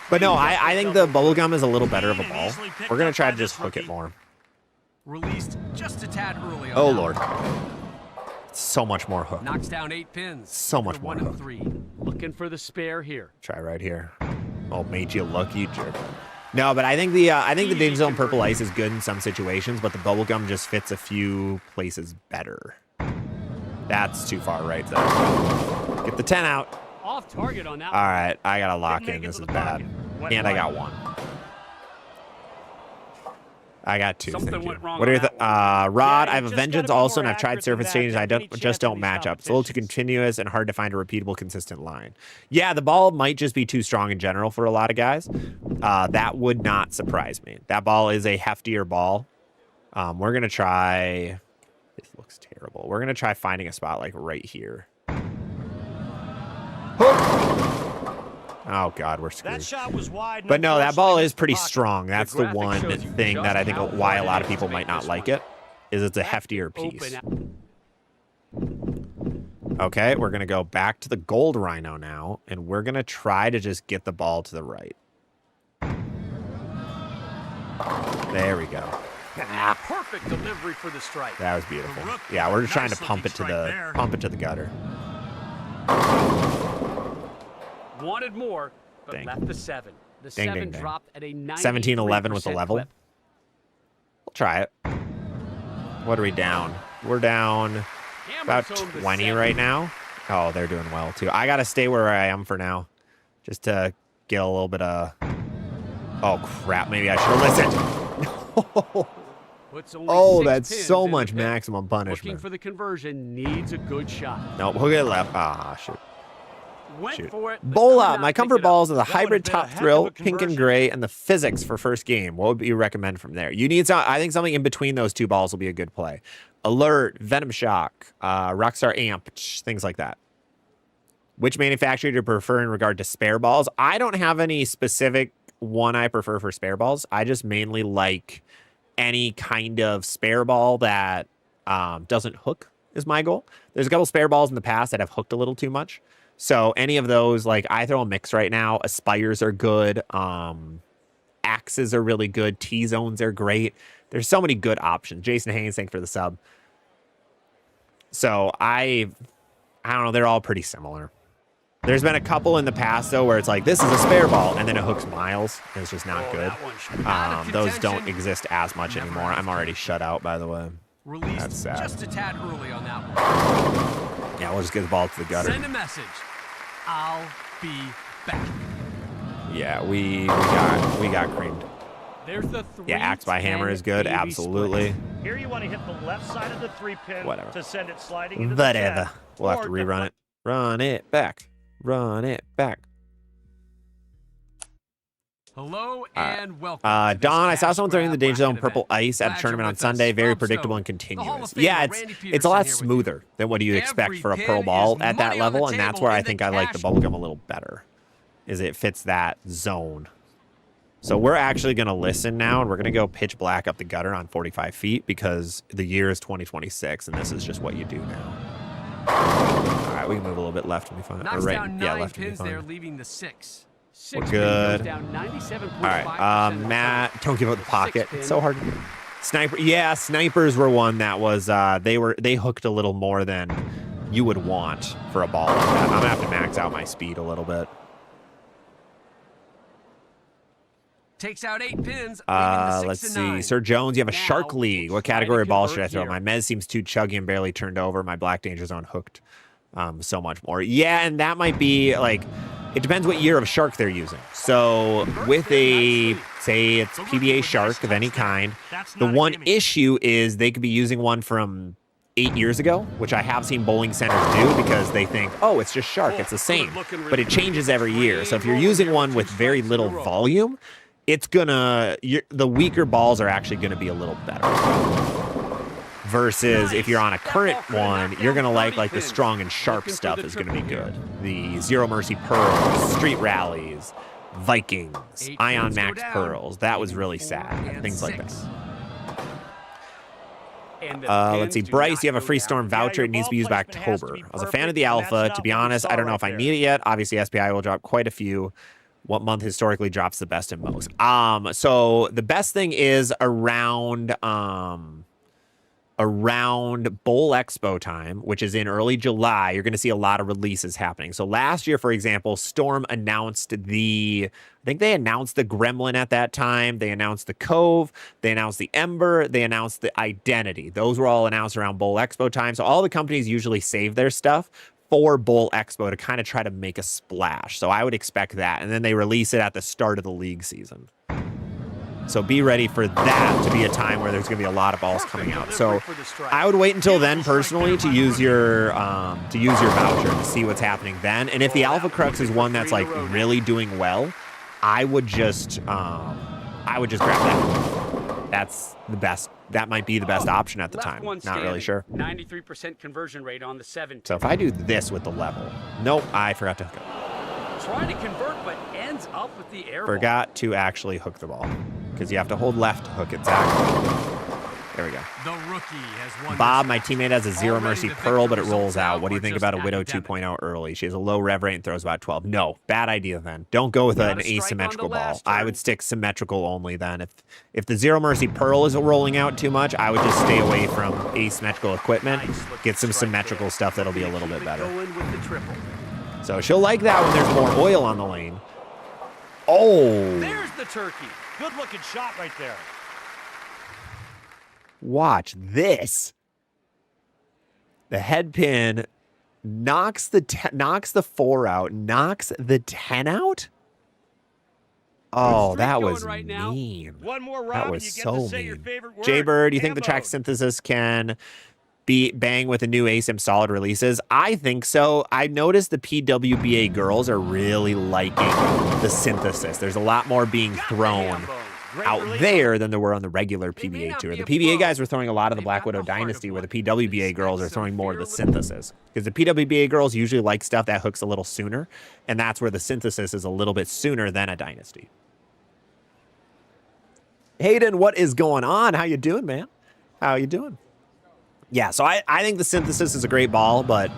But no, I think the bubblegum is a little better of a ball. We're going to try to just hook it more.
Released just a tad early on
Oh,
that
Lord.
one.
So much more hook.
Knocks down 8 pins.
So much more
1 and
hook.
3. Looking for the spare here.
Try right here. Oh, made you look, you jerk. No, but I think the Danger Zone Purple Ice is good in some situations, but the bubblegum just fits a few places better. That's too far right there. Get the 10 out.
Off target on that
All
one.
right, I got to lock in. This is bad. And I got 1. I got 2.
Something
Thank you.
went wrong
What are
on
your
that
Rod?
Yeah,
I have a
just
Vengeance
gotta be
also,
more
and I've tried
accurate
surface
than
changes.
that.
I
Any
just
chance
don't
in these
match up. It's a little too
competitions.
continuous and hard to find a repeatable, consistent line. Yeah, the ball might just be too strong in general for a lot of guys. That would not surprise me. That ball is a heftier ball. We're gonna try. This looks terrible. We're gonna try finding a spot like right here. Oh God, we're screwed.
That shot was wide.
But no, that ball is pretty
pocket.
strong. That's the
graphic
one
shows you
thing that I think
just how
why a
hard
lot
it
of
is
people
to
might
make
not
this
like
one.
it, is it's a heftier piece.
Open.
Okay, we're gonna go back to the gold rhino now, and we're gonna try to just get the ball to the right. There we go.
Perfect delivery for the strike.
That was beautiful. Yeah, we're just trying to pump it to the gutter.
Wanted more, but
Dang.
left the 7. The
Ding,
7
ding, ding.
dropped at a
17-11 with the
93%
level.
clip.
We'll try it. What are we down? We're down about
Hammers home the
20
7.
right now. Oh, they're doing well too. I gotta stay where I am for now, just to get a little bit of. Oh crap! Maybe I should have listened.
Puts only
Oh,
6
that's
pins
so
in the
much
pit.
maximum
Looking
punishment.
for the conversion, needs a good shot.
Nope, hook it left. Ah, shoot.
Went
Shoot.
for it. but
Bowl
could
out.
not
My
pick
comfort
it up.
balls are the
That would've
hybrid
been a
top
heck of
thrill,
a
pink and
conversion.
gray, and the physics for first game. What would you recommend from there? You need some. I think something in between those two balls will be a good play. Alert, Venom Shock, Rockstar Amp, things like that. Which manufacturer do you prefer in regard to spare balls? I don't have any specific one I prefer for spare balls. I just mainly like any kind of spare ball that doesn't hook is my goal. There's a couple spare balls in the past that have hooked a little too much. So any of those, like I throw a mix right now. Aspires are good. Axes are really good. T-zones are great. There's so many good options. Jason Haynes, thanks for the sub. So I don't know. They're all pretty similar. There's been a couple in the past, though, where it's like, this is a spare ball, and then it hooks miles, and it's just not
Oh,
good.
that one should- out of
Those don't
contention.
exist as much
Never
anymore. I'm already shut out, by the way.
Released
That's sad.
just a tad early on that one.
Yeah, we'll just get the ball to the gutter.
Send a message. I'll be back.
Yeah, we got creamed.
There's the 3.
Yeah, Axe by Hammer is good, absolutely.
Here you want to hit the left side of the 3-pin
Whatever.
to send it sliding into
Whatever.
the 10.
We'll have to
Or
rerun it. Run it back. Run it back.
Hello
right.
and welcome. to this
Don, I saw
cash
someone throwing the
grab
Danger Zone
bracket
Purple
event.
Ice at a
Glad
tournament
you're
on
with
Sunday.
us.
Very
Rob
predictable and
Stone, the Hall
continuous.
of Famer
Yeah,
Randy
it's a
Peterson
lot
here with you.
smoother than what you expect
Every
for a
pin
Pearl ball
is
at that
money on the
level, and that's
table
where I
in the
think I like the
cash.
bubblegum a little better, is it fits that zone. So we're actually going to listen now, and we're going to go pitch black up the gutter on 45 feet because the year is 2026, and this is just what you do now. All right, we can move a little bit left and be fine. Or
Knocks
right,
down
yeah,
9
left and be
pins there,
fine.
leaving the 6.
We're
6
good.
Goes down 97.5%.
All right, Matt, don't give up the pocket.
pin.
It's so hard to do. Sniper, yeah, snipers were one that was they hooked a little more than you would want for a ball like that. I'm gonna have to max out my speed a little bit.
Takes out 8 pins. leaving the 6
Let's
to
see,
9.
Sir Jones, you have a
Now,
Shark League. What
try to
category of ball should I
convert
throw?
here.
My Mez seems too chuggy and barely turned over. My Black Danger Zone hooked so much more. Yeah, and that might be like. It depends what year of shark they're using. So with a, say it's PBA shark of any kind, the one issue is they could be using one from 8 years ago, which I have seen bowling centers do because they think, oh, it's just shark, it's the same. But it changes every year. So if you're using one with very little volume, it's gonna, the weaker balls are actually gonna be a little better. Versus if you're on a current one, you're gonna like the strong and sharp stuff is gonna be good. The Zero Mercy Pearls, Street Rallies, Vikings, Ion Max Pearls. That was really sad. Things like that. Let's see. Bryce, you have a free storm voucher. It needs to be used by October. I was a fan of the alpha. To be honest, I don't know if I need it yet. Obviously, SPI will drop quite a few. What month historically drops the best and most? So the best thing is around Bowl Expo time, which is in early July. You're going to see a lot of releases happening. So last year, for example, Storm announced I think they announced the Gremlin at that time. They announced the Cove. They announced the Ember. They announced the Identity. Those were all announced around Bowl Expo time. So all the companies usually save their stuff for Bowl Expo to kind of try to make a splash. So I would expect that. And then they release it at the start of the league season. So be ready for that to be a time where there's going to be a lot of balls coming out. So I would wait until then personally to use your voucher to see what's happening then. And if the Alpha Crux is one that's like really doing well, I would just grab that. That's the best. That might be the best option at the time. Not really sure.
93% conversion rate on the 7.
So if I do this with the level, nope, I forgot to hook it.
Trying to convert, but ends up with the air ball.
Forgot to actually hook the ball because you have to hold left to hook it. Exactly. There we go.
The rookie has won.
Bob, my teammate, has a Zero Mercy Pearl, but it rolls out. What do you think about a Widow 2.0 early? She has a low rev rate and throws about 12. No, bad idea then. Don't go with an asymmetrical ball. I would stick symmetrical only then. If the Zero Mercy Pearl isn't rolling out too much, I would just stay away from asymmetrical equipment. Get some symmetrical stuff that'll be a little bit better. So she'll like that when there's more oil on the lane. Oh.
There's the turkey.
Good looking shot right there.
Watch this. The head pin knocks the 4 out, knocks the 10 out. Oh, that was mean.
One more round,
that was so mean. Jaybird, you think the track synthesis can bang with the new ASIM solid releases? I think so. I noticed the PWBA girls are really liking the synthesis. There's a lot more being thrown out there than there were on the regular PBA tour. The PBA guys were throwing a lot of the Black Widow Dynasty, where the PWBA girls are throwing more of the synthesis. Because the PWBA girls usually like stuff that hooks a little sooner, and that's where the synthesis is a little bit sooner than a Dynasty. Hayden, what is going on? How you doing, man? How you doing? Yeah, so I think the synthesis is a great ball, but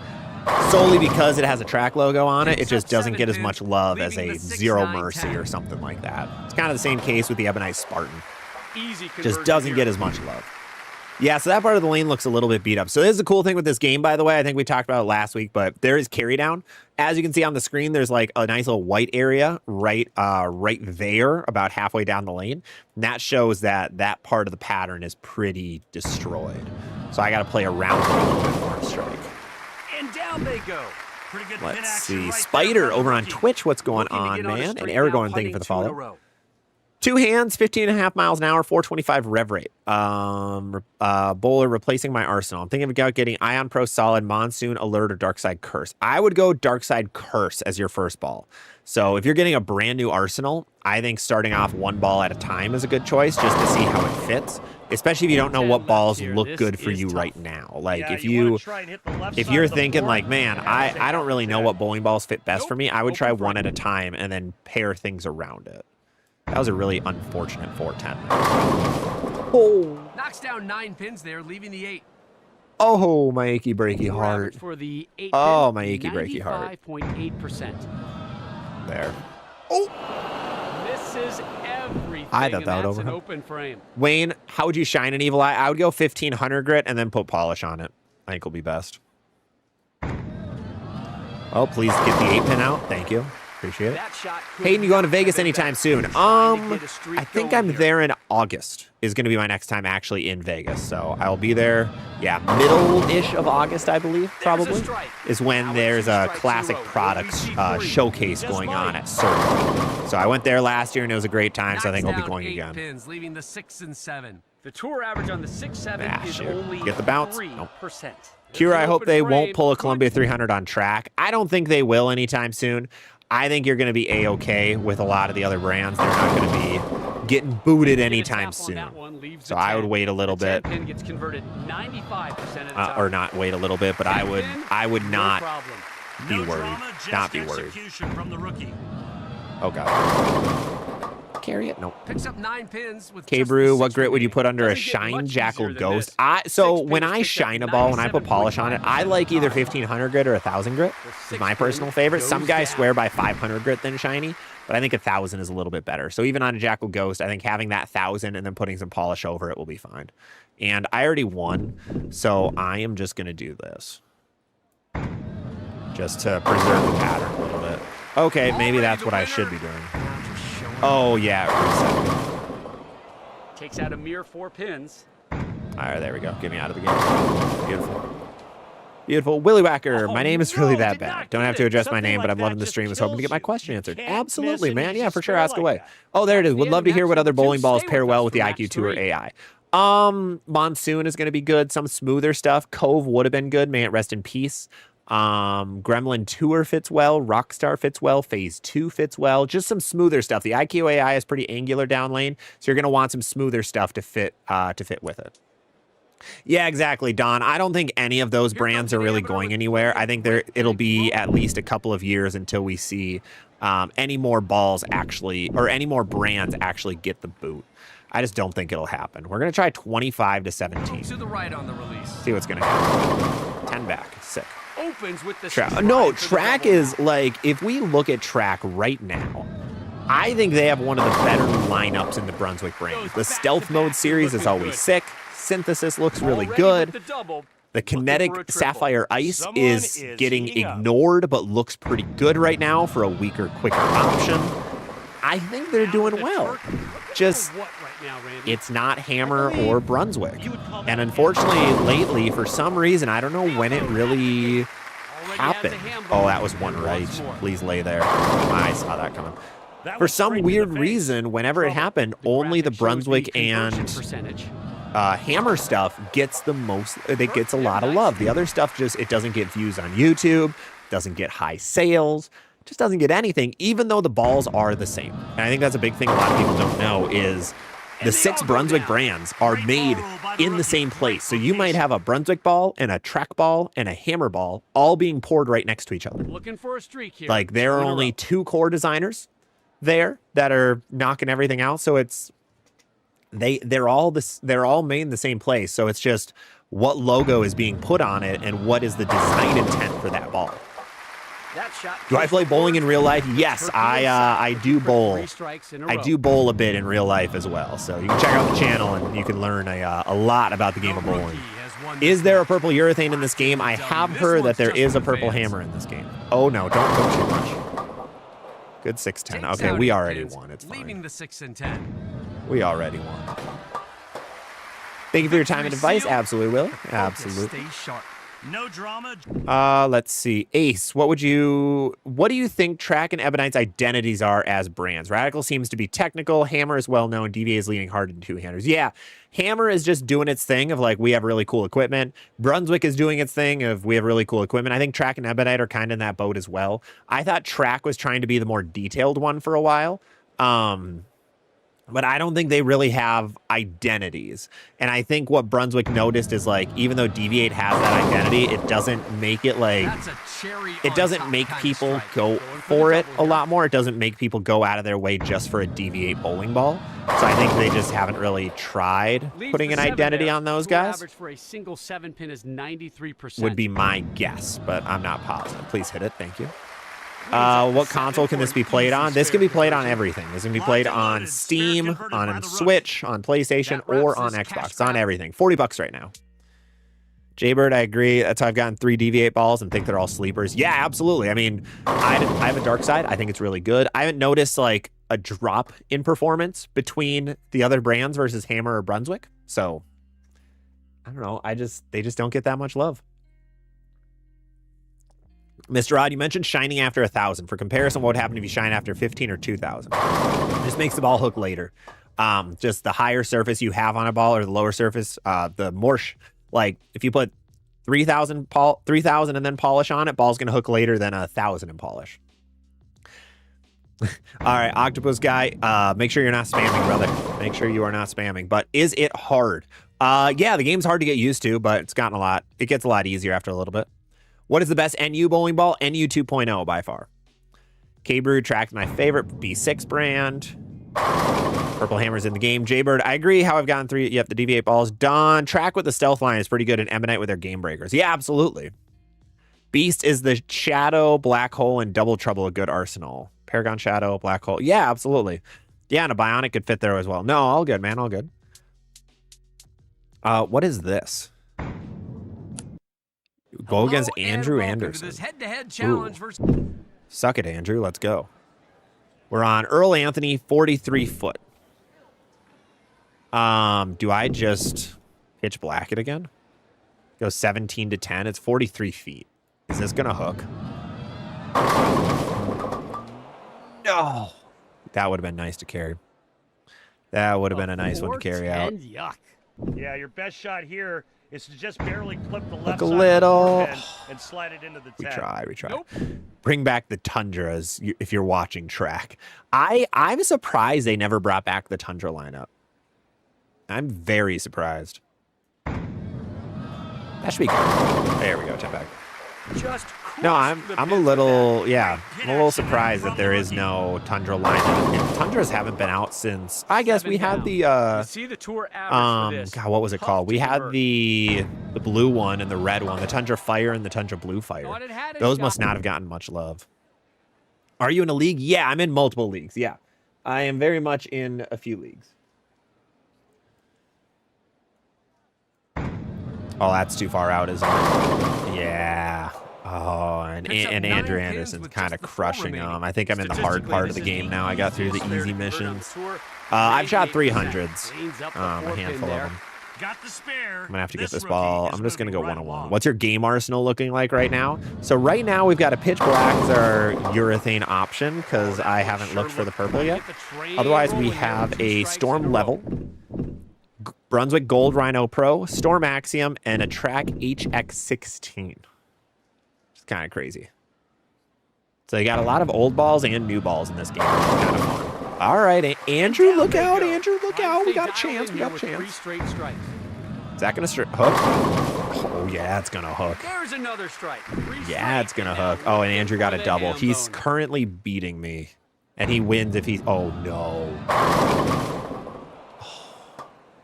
solely because it has a track logo on it, it just doesn't get as much love as a Zero Mercy or something like that. It's kind of the same case with the Ebonite Spartan. Just doesn't get as much love. Yeah, so that part of the lane looks a little bit beat up. So this is the cool thing with this game, by the way. I think we talked about it last week, but there is carry down. As you can see on the screen, there's like a nice little white area right there, about halfway down the lane. And that shows that that part of the pattern is pretty destroyed. So I got to play around it a little bit more to strike.
And down they go. Pretty good.
Let's see. Spider over on Twitch, what's going on, man? And Aragorn, thank you for the follow. 2 hands, 15.5 miles an hour, 425 rev rate. Bowler replacing my arsenal. I'm thinking about getting Ion Pro Solid, Monsoon, Alert, or Darkside Curse. I would go Darkside Curse as your first ball. So if you're getting a brand new arsenal, I think starting off one ball at a time is a good choice just to see how it fits. Especially if you don't know what balls look good for you right now. Like if you're thinking like, man, I don't really know what bowling balls fit best for me, I would try one at a time and then pair things around it. That was a really unfortunate 410. Oh.
Knocks down 9 pins there, leaving the 8.
Oh, my achy breaky heart.
For the 8
oh, my achy breaky heart.
95.8%.
There.
Oh. Misses everything.
I thought that would over.
An open frame.
Wayne, how would you shine an Evil Eye? I would go 1500 grit and then put polish on it. I think will be best. Oh, please get the 8 pin out. Thank you. Appreciate it. Hayden, you going to Vegas anytime soon? I think I'm there in August is going to be my next time actually in Vegas. So I'll be there, yeah, middle-ish of August, I believe, probably, is when there's a classic products showcase going on at Circle. So I went there last year and it was a great time, so I think I'll be going again.
Pins, leaving the 6 and 7. The tour average on the 6.7 is only
Get the bounce.
3%.
Nope. Kira, I hope they won't pull a Columbia 300 on track. I don't think they will anytime soon. I think you're going to be A-okay with a lot of the other brands. They're not going to be getting booted anytime soon. So I would wait a little bit.
Pin gets converted 95% of the time.
Or not wait a little bit, but I would not be worried. Not be worried.
From the rookie.
Oh, God. Carry it? Nope.
Picks up 9 pins with
K-Brew, what grit would you put under a Shine Jackal Ghost? So when I shine a ball, when I put polish on it, I like either 1500 grit or 1000 grit. Is my personal favorite. Some guys swear by 500 grit than shiny, but I think 1000 is a little bit better. So even on a Jackal Ghost, I think having that 1000 and then putting some polish over it will be fine. And I already won, so I am just going to do this. Just to preserve the pattern a little bit. Okay, maybe that's what I should be doing. Oh, yeah.
Takes out a mere 4 pins.
All right, there we go. Get me out of the game. Beautiful. Beautiful. Willy Whacker, my name is really that bad. Don't have to address my name, but I'm loving the stream. Was hoping to get my question answered. Absolutely, man. Yeah, for sure. Ask away. Oh, there it is. Would love to hear what other bowling balls pair well with the IQ 2 or AI. Monsoon is going to be good. Some smoother stuff. Cove would have been good. May it rest in peace. Gremlin Tour fits well. Rockstar fits well. Phase 2 fits well. Just some smoother stuff. The IQ AI is pretty angular down lane, so you're going to want some smoother stuff to fit with it. Yeah, exactly, Don. I don't think any of those brands are really going anywhere. I think it'll be at least a couple of years until we see any more balls actually, or any more brands actually get the boot. I just don't think it'll happen. We're going to try 25 to 17.
To the right on the release.
See what's going to happen. 10 back. Sick.
Opens with the
track is like, if we look at track right now, I think they have one of the better lineups in the Brunswick brand. The stealth mode series is always sick. Synthesis looks really good. The kinetic Sapphire Ice is getting ignored, but looks pretty good right now for a weaker, quicker option. I think they're doing well. Just, it's not Hammer or Brunswick. And unfortunately, lately, for some reason, I don't know when it really happened. Oh, that was one right. Please lay there. I saw that coming. For some weird reason, whenever it happened, only the Brunswick and Hammer stuff gets the most, it gets a lot of love. The other stuff just, it doesn't get views on YouTube, doesn't get high sales, just doesn't get anything, even though the balls are the same. And I think that's a big thing a lot of people don't know is the 6 Brunswick brands are made in the same place. So you might have a Brunswick ball and a track ball and a Hammer ball all being poured right next to each other.
Looking for a streak here.
Like there are only 2 core designers there that are knocking everything out. So it's they're all made in the same place. So it's just what logo is being put on it and what is the design intent for that ball. Do I play bowling in real life? Yes, I do bowl. I do bowl a bit in real life as well. So you can check out the channel and you can learn a lot about the game of bowling. Is there a purple urethane in this game? I have heard that there is a purple hammer in this game. Oh no, don't put too much. Good 6-10. Okay, we already won. It's fine.
Leaving the 6 and 10.
We already won. Thank you for your time and advice. Absolutely, Will. Absolutely.
Stay sharp.
No drama.
Let's see. Ace, what do you think Track and Ebonite's identities are as brands? Radical seems to be technical. Hammer is well known. DVA is leaning hard into two-handers. Yeah, Hammer is just doing its thing of like, we have really cool equipment. Brunswick is doing its thing of we have really cool equipment. I think Track and Ebonite are kind of in that boat as well. I thought Track was trying to be the more detailed one for a while. But I don't think they really have identities. And I think what Brunswick noticed is like, even though Deviate has that identity, it doesn't make it like, it doesn't make people go for it a lot more. It doesn't make people go out of their way just for a Deviate bowling ball. So I think they just haven't really tried putting an identity on those guys.
Average for a single 7-pin is 93%.
Would be my guess, but I'm not positive. Please hit it. Thank you. What console can this be played on? This can be played on everything. This can be played on Steam, on Switch, on PlayStation, or on Xbox. It's on everything. $40 right now. Jaybird, I agree. That's how I've gotten 3 Deviate balls and think they're all sleepers. Yeah, absolutely. I mean, I have a dark side. I think it's really good. I haven't noticed like a drop in performance between the other brands versus Hammer or Brunswick. So I don't know. They just don't get that much love. Mr. Odd, you mentioned shining after 1,000. For comparison, what would happen if you shine after 15 or 2,000? Just makes the ball hook later. Just the higher surface you have on a ball or the lower surface, the more, like if you put 3,000 and then polish on it, ball's going to hook later than 1,000 in polish. All right, Octopus Guy, make sure you're not spamming, brother. Make sure you are not spamming. But is it hard? Yeah, the game's hard to get used to, but it gets a lot easier after a little bit. What is the best NU bowling ball? NU 2.0 by far. K-Brew Track, my favorite. B6 brand. Purple Hammer's in the game. Jaybird, I agree how I've gotten 3. Yep, the deviate balls. Don, Track with the stealth line is pretty good, and Emanite with their game breakers. Yeah, absolutely. Beast is the Shadow, Black Hole, and Double Trouble a good arsenal. Paragon Shadow, Black Hole. Yeah, absolutely. Yeah, and a Bionic could fit there as well. No, all good, man. All good. What is this? Go against Andrew Anderson.
This head-to-head challenge versus...
Suck it, Andrew. Let's go. We're on Earl Anthony, 43 foot. Do I just pitch black it again? Go 17 to 10. It's 43 feet. Is this gonna hook? No. That would have been nice to carry. That would have been a nice one to carry out.
Yuck.
Yeah, your best shot here is to just barely clip the left
Look a
side
little.
of the and slide it into the 10.
We try.
Nope.
Bring back the Tundras if you're watching Track. I'm surprised they never brought back the Tundra lineup. I'm very surprised. That should be good. There we go. 10 back.
Just
No, I'm a little surprised that there is no Tundra lineup. And Tundras haven't been out since I guess we had the
see the tour average for this.
God, what was it called? We had the blue one and the red one, the Tundra Fire and the Tundra Blue Fire. Those must not have gotten much love. Are you in a league? Yeah, I'm in multiple leagues. Yeah. I am very much in a few leagues. Oh, that's too far out, isn't it? Yeah. Oh, and Andrew Anderson's kind of crushing them. I think I'm in the hard part of the game now. I got through the easy missions. I've shot 300s, a handful of them.
Got the spare.
I'm going to have to get this ball. I'm just going to go one-on-one. What's your game arsenal looking like right now? So right now we've got a pitch black as our urethane option because I haven't looked for the purple yet. Otherwise, we have a Storm Level, Brunswick Gold Rhino Pro, Storm Axiom, and a Track HX16. It's kind of crazy. So you got a lot of old balls and new balls in this game. It's kind of fun. All right, Andrew, look out. Andrew, look out. We got a chance. We got a chance. Is that going to hook? Oh, yeah, it's going to hook.
There's another strike.
Yeah, it's going to hook. Oh, and Andrew got a double. He's currently beating me. And he wins if he's... Oh, no.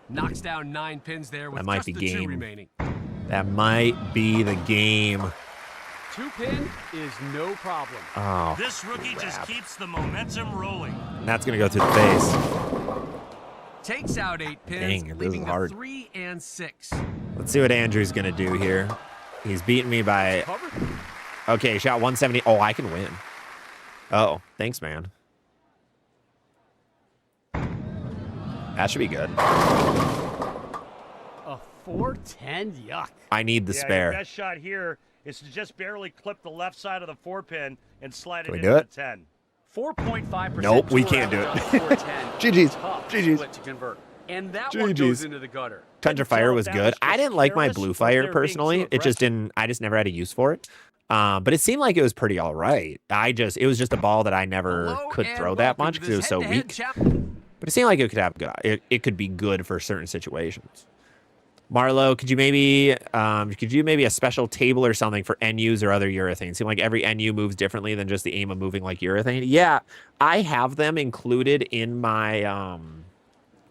Knocks down 9 pins there with
that might
just
be
the
game.
2 remaining.
That might be the game.
2 pin is no problem.
Oh,
this rookie just keeps the momentum rolling.
And that's going to go through the face.
Takes out 8 pins,
Dang,
leaving
this is hard.
3 and 6.
Let's see what Andrew's going to do here. He's beating me by... Okay, shot 170. Oh, I can win. Oh, thanks, man. That should be good.
A 410, yuck.
I need the spare.
Your best shot here is to just barely clip the left side of the 4-pin and slide it into
do it?
the 10.
4.5%.
Nope, we can't do it. GG's. GG's.
To convert. And that one goes into the gutter.
Tundra Fire was good. I didn't like my Blue Fire personally. It just didn't. I just never had a use for it. But it seemed like it was pretty all right. It was just a ball that I never could throw that much because it was so weak. But it seemed like it could have good. It could be good for certain situations. Marlo, could you maybe a special table or something for NUs or other urethane? It seemed like every NU moves differently than just the aim of moving like urethane. Yeah, I have them included in my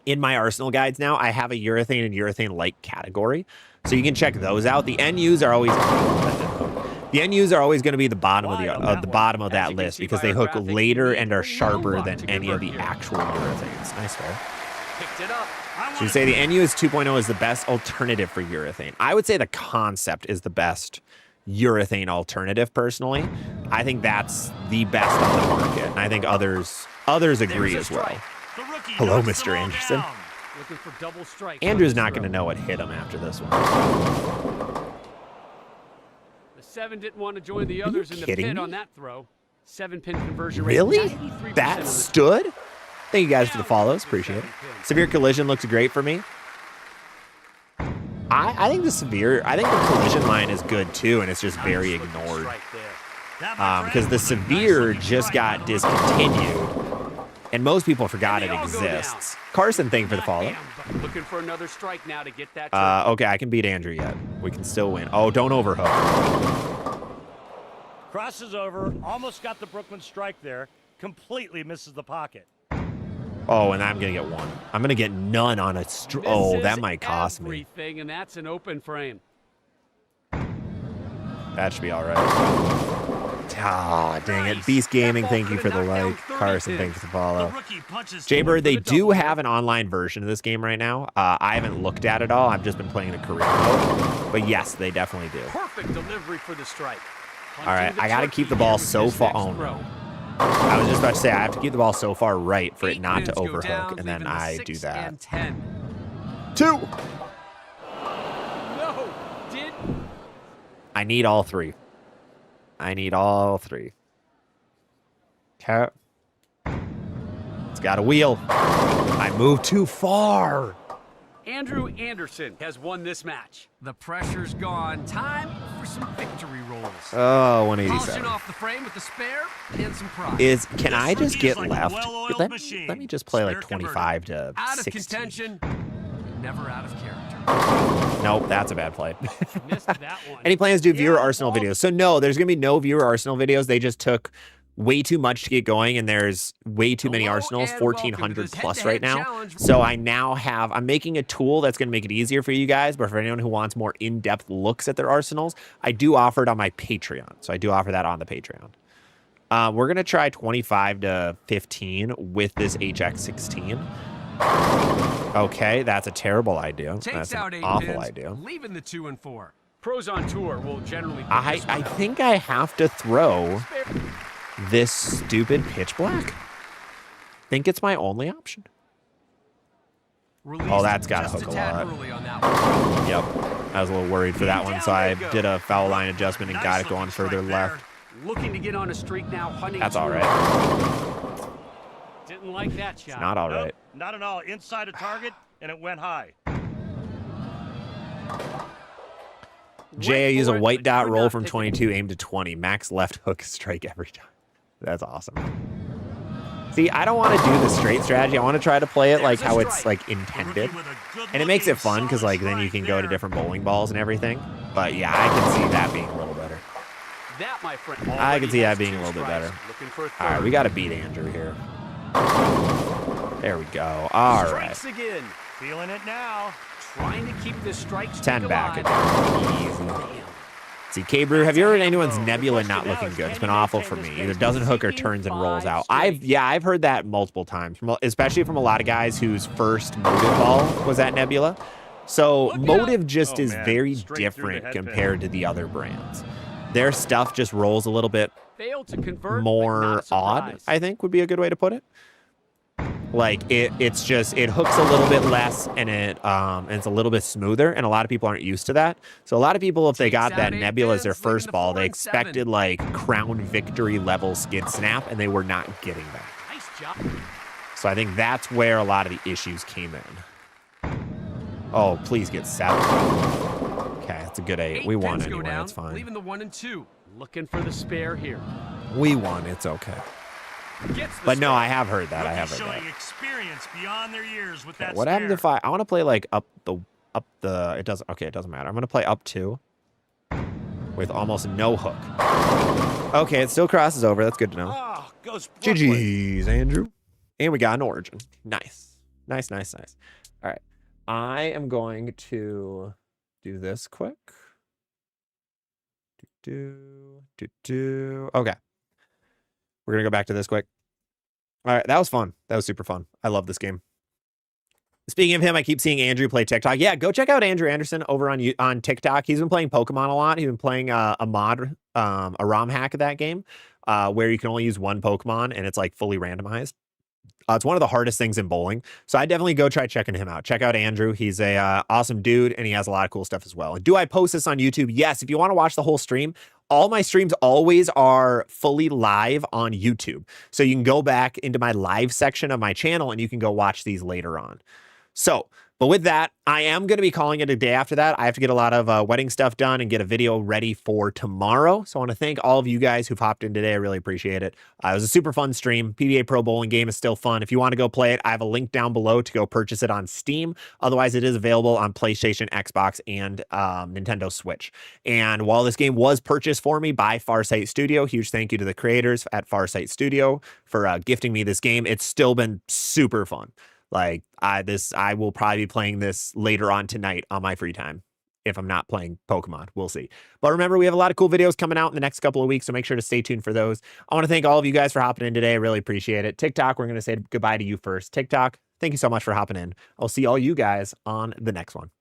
arsenal guides now. I have a urethane and urethane-like category, so you can check those out. The NUs are always going to be the bottom of that list because they hook later and are sharper than any of the actual urethanes. Nice fair.
Picked it up.
So you say the NUS 2.0 is the best alternative for urethane. I would say the concept is the best urethane alternative, personally. I think that's the best on the market, and I think others agree as well. Hello, Mr. Anderson.
Looking for double strike.
Andrew's not going to know what hit him after this one.
The 7 didn't want to join the others in the pit on that throw. 7-pin conversion rate.
Really? That stood? Thank you guys for the follows. Appreciate it. Severe collision looks great for me. I think the collision line is good too, and it's just very ignored. Because the severe just got discontinued, and most people forgot it exists. Carson, thank you for the follow.
Looking for another strike now to get that.
Okay, I can beat Andrew yet. We can still win. Oh, don't overhook.
Crosses over, almost got the Brooklyn strike there, completely misses the pocket.
Oh, and I'm gonna get one. I'm gonna get none on a oh, that might cost me.
Everything, and that's an open frame.
That should be all right. Ah, dang it. Beast Gaming, thank you for the like. Carson, thanks for the follow. Jaybird, they do have an online version of this game right now. I haven't looked at it all. I've just been playing the career mode. But yes, they definitely do.
Perfect delivery for the strike.
All right, I got to keep the ball so far. Oh, no. I was just about to say, I have to keep the ball so far right for it not to overhook, and then I do that. 2!
No, did...
I need all 3. I need all 3. Okay. It's got a wheel. I moved too far.
Andrew Anderson has won this match. The pressure's gone. Time for some victory rolls.
Oh, 187.
Polishing off the frame with the spare and some pride.
Can I just get left? Let me just play like 25 to 16.
Out of contention, never out of character.
Nope, that's a bad play.
Missed that one.
Any plans to do viewer Arsenal videos? So no, there's going to be no viewer Arsenal videos. They just took way too much to get going, and there's way too many Arsenals, 1,400 plus right now. So I'm making a tool that's going to make it easier for you guys, but for anyone who wants more in-depth looks at their Arsenals, I do offer it on my Patreon. So I do offer that on the Patreon. We're going to try 25 to 15 with this HX16. Okay, that's a terrible idea. That's an awful idea.
Leaving the 2 and 4. Pros on tour will generally.
I think I have to throw this stupid pitch black. I think it's my only option. Oh, that's got to hook a lot. Yep. I was a little worried for that one, so I did a foul line adjustment and got it going further left.
Looking to get on a streak now, hunting.
That's all right.
Didn't like that shot.
It's not all right.
Nope, not at all. Inside a target, and it went high.
Jay, I use a white dot roll from 22, aim to 20. Max left hook strike every time. That's awesome. See, I don't want to do the straight strategy. I want to try to play it like how it's like intended. And it makes it fun because like then you can go to different bowling balls and everything. But yeah, I can see that being a little better.
That, my friend,
I can see that being a little bit better. All right, we got to beat Andrew here. There we go. All right.
Again.
Feeling it now.
Trying to keep this strike
10 back again. Easy. See, K-Brew, have you heard anyone's Nebula not looking good? It's been awful for me. Either doesn't hook or turns and rolls out. I've heard that multiple times, especially from a lot of guys whose first motive ball was at Nebula. So motive just is very different compared to the other brands. Their stuff just rolls a little bit more odd, I think would be a good way to put it. Like it hooks a little bit less, and it's a little bit smoother, and a lot of people aren't used to that. So a lot of people, if they got that Nebula as their first ball, they expected like Crown Victory level skid snap, and they were not getting that.
Nice job.
So I think that's where a lot of the issues came in. Oh, please get 7. Okay, that's a good 8. We won anyway. That's fine.
Leaving the 1 and 2. Looking for the spare here.
We won. It's okay. But no, I have heard that. I have heard that.
Experience beyond their years with that
what happens if I want to play like up the it doesn't matter. I'm going to play up 2 with almost no hook. Okay, it still crosses over. That's good to know.
Oh, goes
GG's, Andrew. And we got an origin. Nice. Nice. All right. I am going to do this quick. Okay. We're going to go back to this quick. All right. That was fun. That was super fun. I love this game. Speaking of him, I keep seeing Andrew play TikTok. Yeah, go check out Andrew Anderson over on TikTok. He's been playing Pokemon a lot. He's been playing a mod, a ROM hack of that game where you can only use one Pokemon and it's like fully randomized. It's one of the hardest things in bowling. So I definitely go try checking him out. Check out Andrew. He's a awesome dude, and he has a lot of cool stuff as well. And do I post this on YouTube? Yes. If you want to watch the whole stream, all my streams always are fully live on YouTube. So you can go back into my live section of my channel and you can go watch these later on. So, but with that, I am going to be calling it a day after that. I have to get a lot of wedding stuff done and get a video ready for tomorrow. So I want to thank all of you guys who've hopped in today. I really appreciate it. It was a super fun stream. PBA Pro Bowling game is still fun. If you want to go play it, I have a link down below to go purchase it on Steam. Otherwise, it is available on PlayStation, Xbox, and Nintendo Switch. And while this game was purchased for me by Farsight Studio, huge thank you to the creators at Farsight Studio for gifting me this game. It's still been super fun. Like I will probably be playing this later on tonight on my free time. If I'm not playing Pokemon, we'll see. But remember, we have a lot of cool videos coming out in the next couple of weeks, so make sure to stay tuned for those. I want to thank all of you guys for hopping in today. I really appreciate it. TikTok, we're going to say goodbye to you first. TikTok, thank you so much for hopping in. I'll see all you guys on the next one.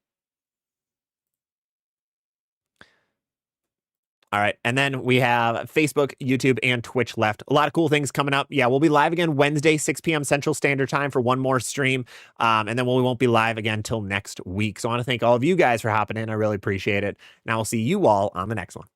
All right. And then we have Facebook, YouTube, and Twitch left. A lot of cool things coming up. Yeah, we'll be live again Wednesday, 6 p.m. Central Standard Time for one more stream. And then we won't be live again until next week. So I want to thank all of you guys for hopping in. I really appreciate it. And I will see you all on the next one.